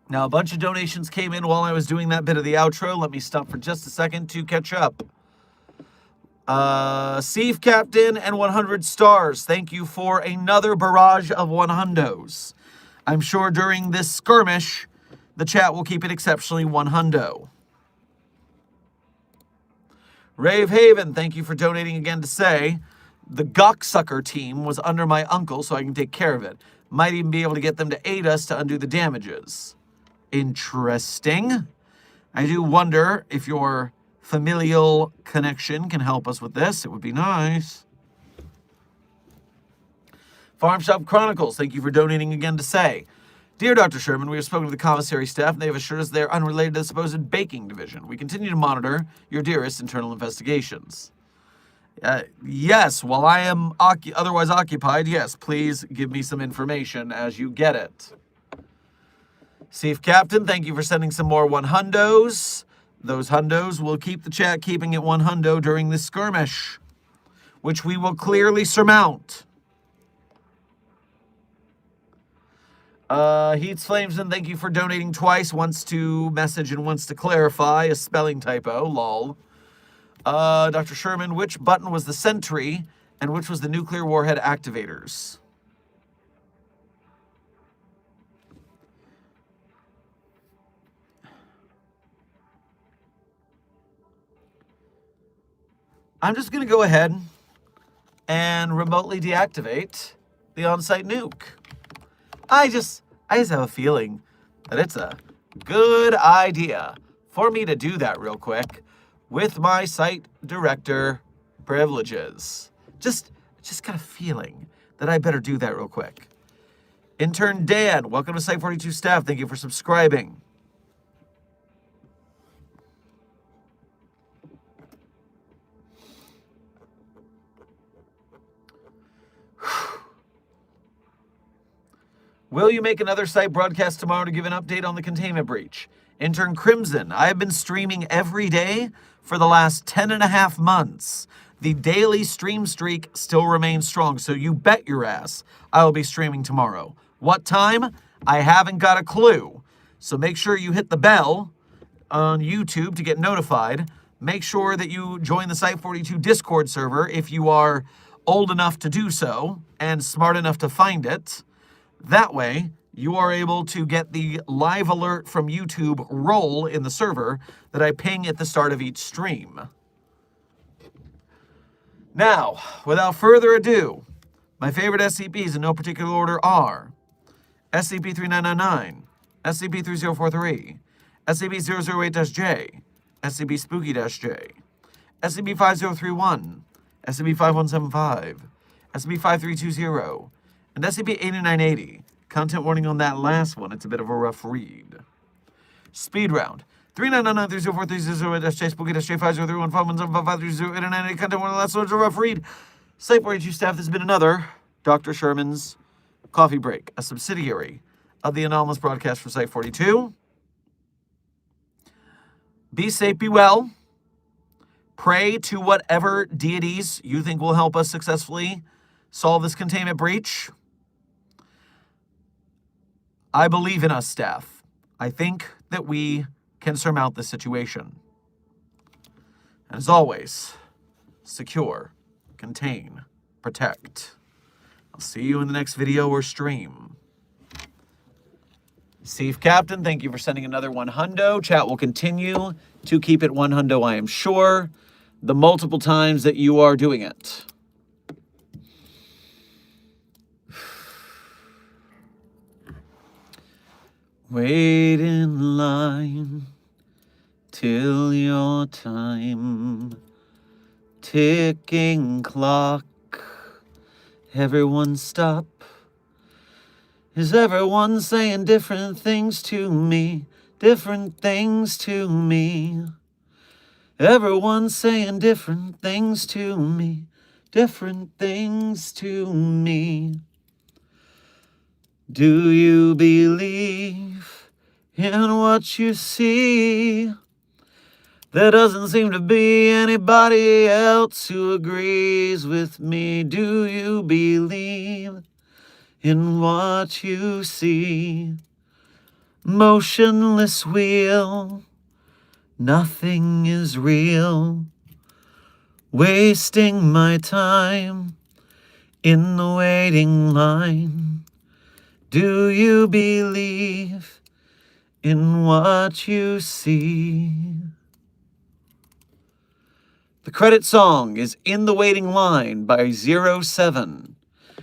Now, a bunch of donations came in while I was doing that bit of the outro. Let me stop for just a second to catch up. Seif Captain and 100 stars. Thank you for another barrage of 100s. I'm sure during this skirmish, the chat will keep it exceptionally 100. Rave Haven, thank you for donating again to say, the Gawksucker team was under my uncle, so I can take care of it. Might even be able to get them to aid us to undo the damages. Interesting. I do wonder if your familial connection can help us with this. It would be nice. Farm Shop Chronicles, thank you for donating again to say, Dear Dr. Sherman, we have spoken to the commissary staff, and they have assured us they are unrelated to the supposed baking division. We continue to monitor your dearest internal investigations. Yes, while I am otherwise occupied, yes, please give me some information as you get it. Seif Captain, thank you for sending some more 100s. Those hundos will keep the chat keeping it 100 during this skirmish, which we will clearly surmount. Heats Flamesman, thank you for donating twice, once to message and once to clarify a spelling typo, lol. Dr. Sherman, which button was the sentry and which was the nuclear warhead activators? I'm just going to go ahead and remotely deactivate the on-site nuke. I just have a feeling that it's a good idea for me to do that real quick with my site director privileges. Just got a feeling that I better do that real quick. Intern Dan, welcome to Site 42 staff. Thank you for subscribing. Will you make another site broadcast tomorrow to give an update on the containment breach? Intern Crimson, I have been streaming every day for the last 10.5 months. The daily stream streak still remains strong, so you bet your ass I will be streaming tomorrow. What time? I haven't got a clue. So make sure you hit the bell on YouTube to get notified. Make sure that you join the Site42 Discord server if you are old enough to do so and smart enough to find it. That way, you are able to get the live alert from YouTube role in the server that I ping at the start of each stream. Now, without further ado, my favorite SCPs in no particular order are SCP-3999, SCP-3043, SCP-008-J, SCP-Spooky-J, SCP-5031, SCP-5175, SCP-5320, and SCP-8980. Content warning on that last one, it's a bit of a rough read. Speed round. 3999-3043-008-J, Spooky-J, 5031, 5175, 8980. Content warning on the last one, it's a rough read. Site42 staff, this has been another Dr. Sherman's Coffee Break, a subsidiary of the anomalous broadcast from Site42. Be safe, be well. Pray to whatever deities you think will help us successfully solve this containment breach. I believe in us, staff. I think that we can surmount this situation. And as always, secure, contain, protect. I'll see you in the next video or stream. Steve Captain, thank you for sending another 100. Chat will continue to keep it 100, I am sure, the multiple times that you are doing it. Wait in line till your time. Ticking clock. Everyone stop. Is everyone saying different things to me? Different things to me. Everyone's saying different things to me. Different things to me. Do you believe in what you see? There doesn't seem to be anybody else who agrees with me. Do you believe in what you see? Motionless wheel, nothing is real. Wasting my time in the waiting line. Do you believe in what you see? The credit song is In the Waiting Line by 07.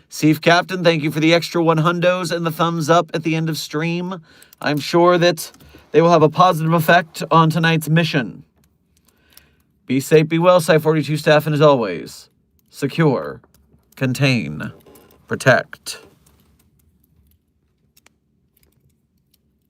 Steve Captain, thank you for the extra 100s and the thumbs up at the end of stream. I'm sure that they will have a positive effect on tonight's mission. Be safe, be well, Site42 staff, and as always, secure, contain, protect.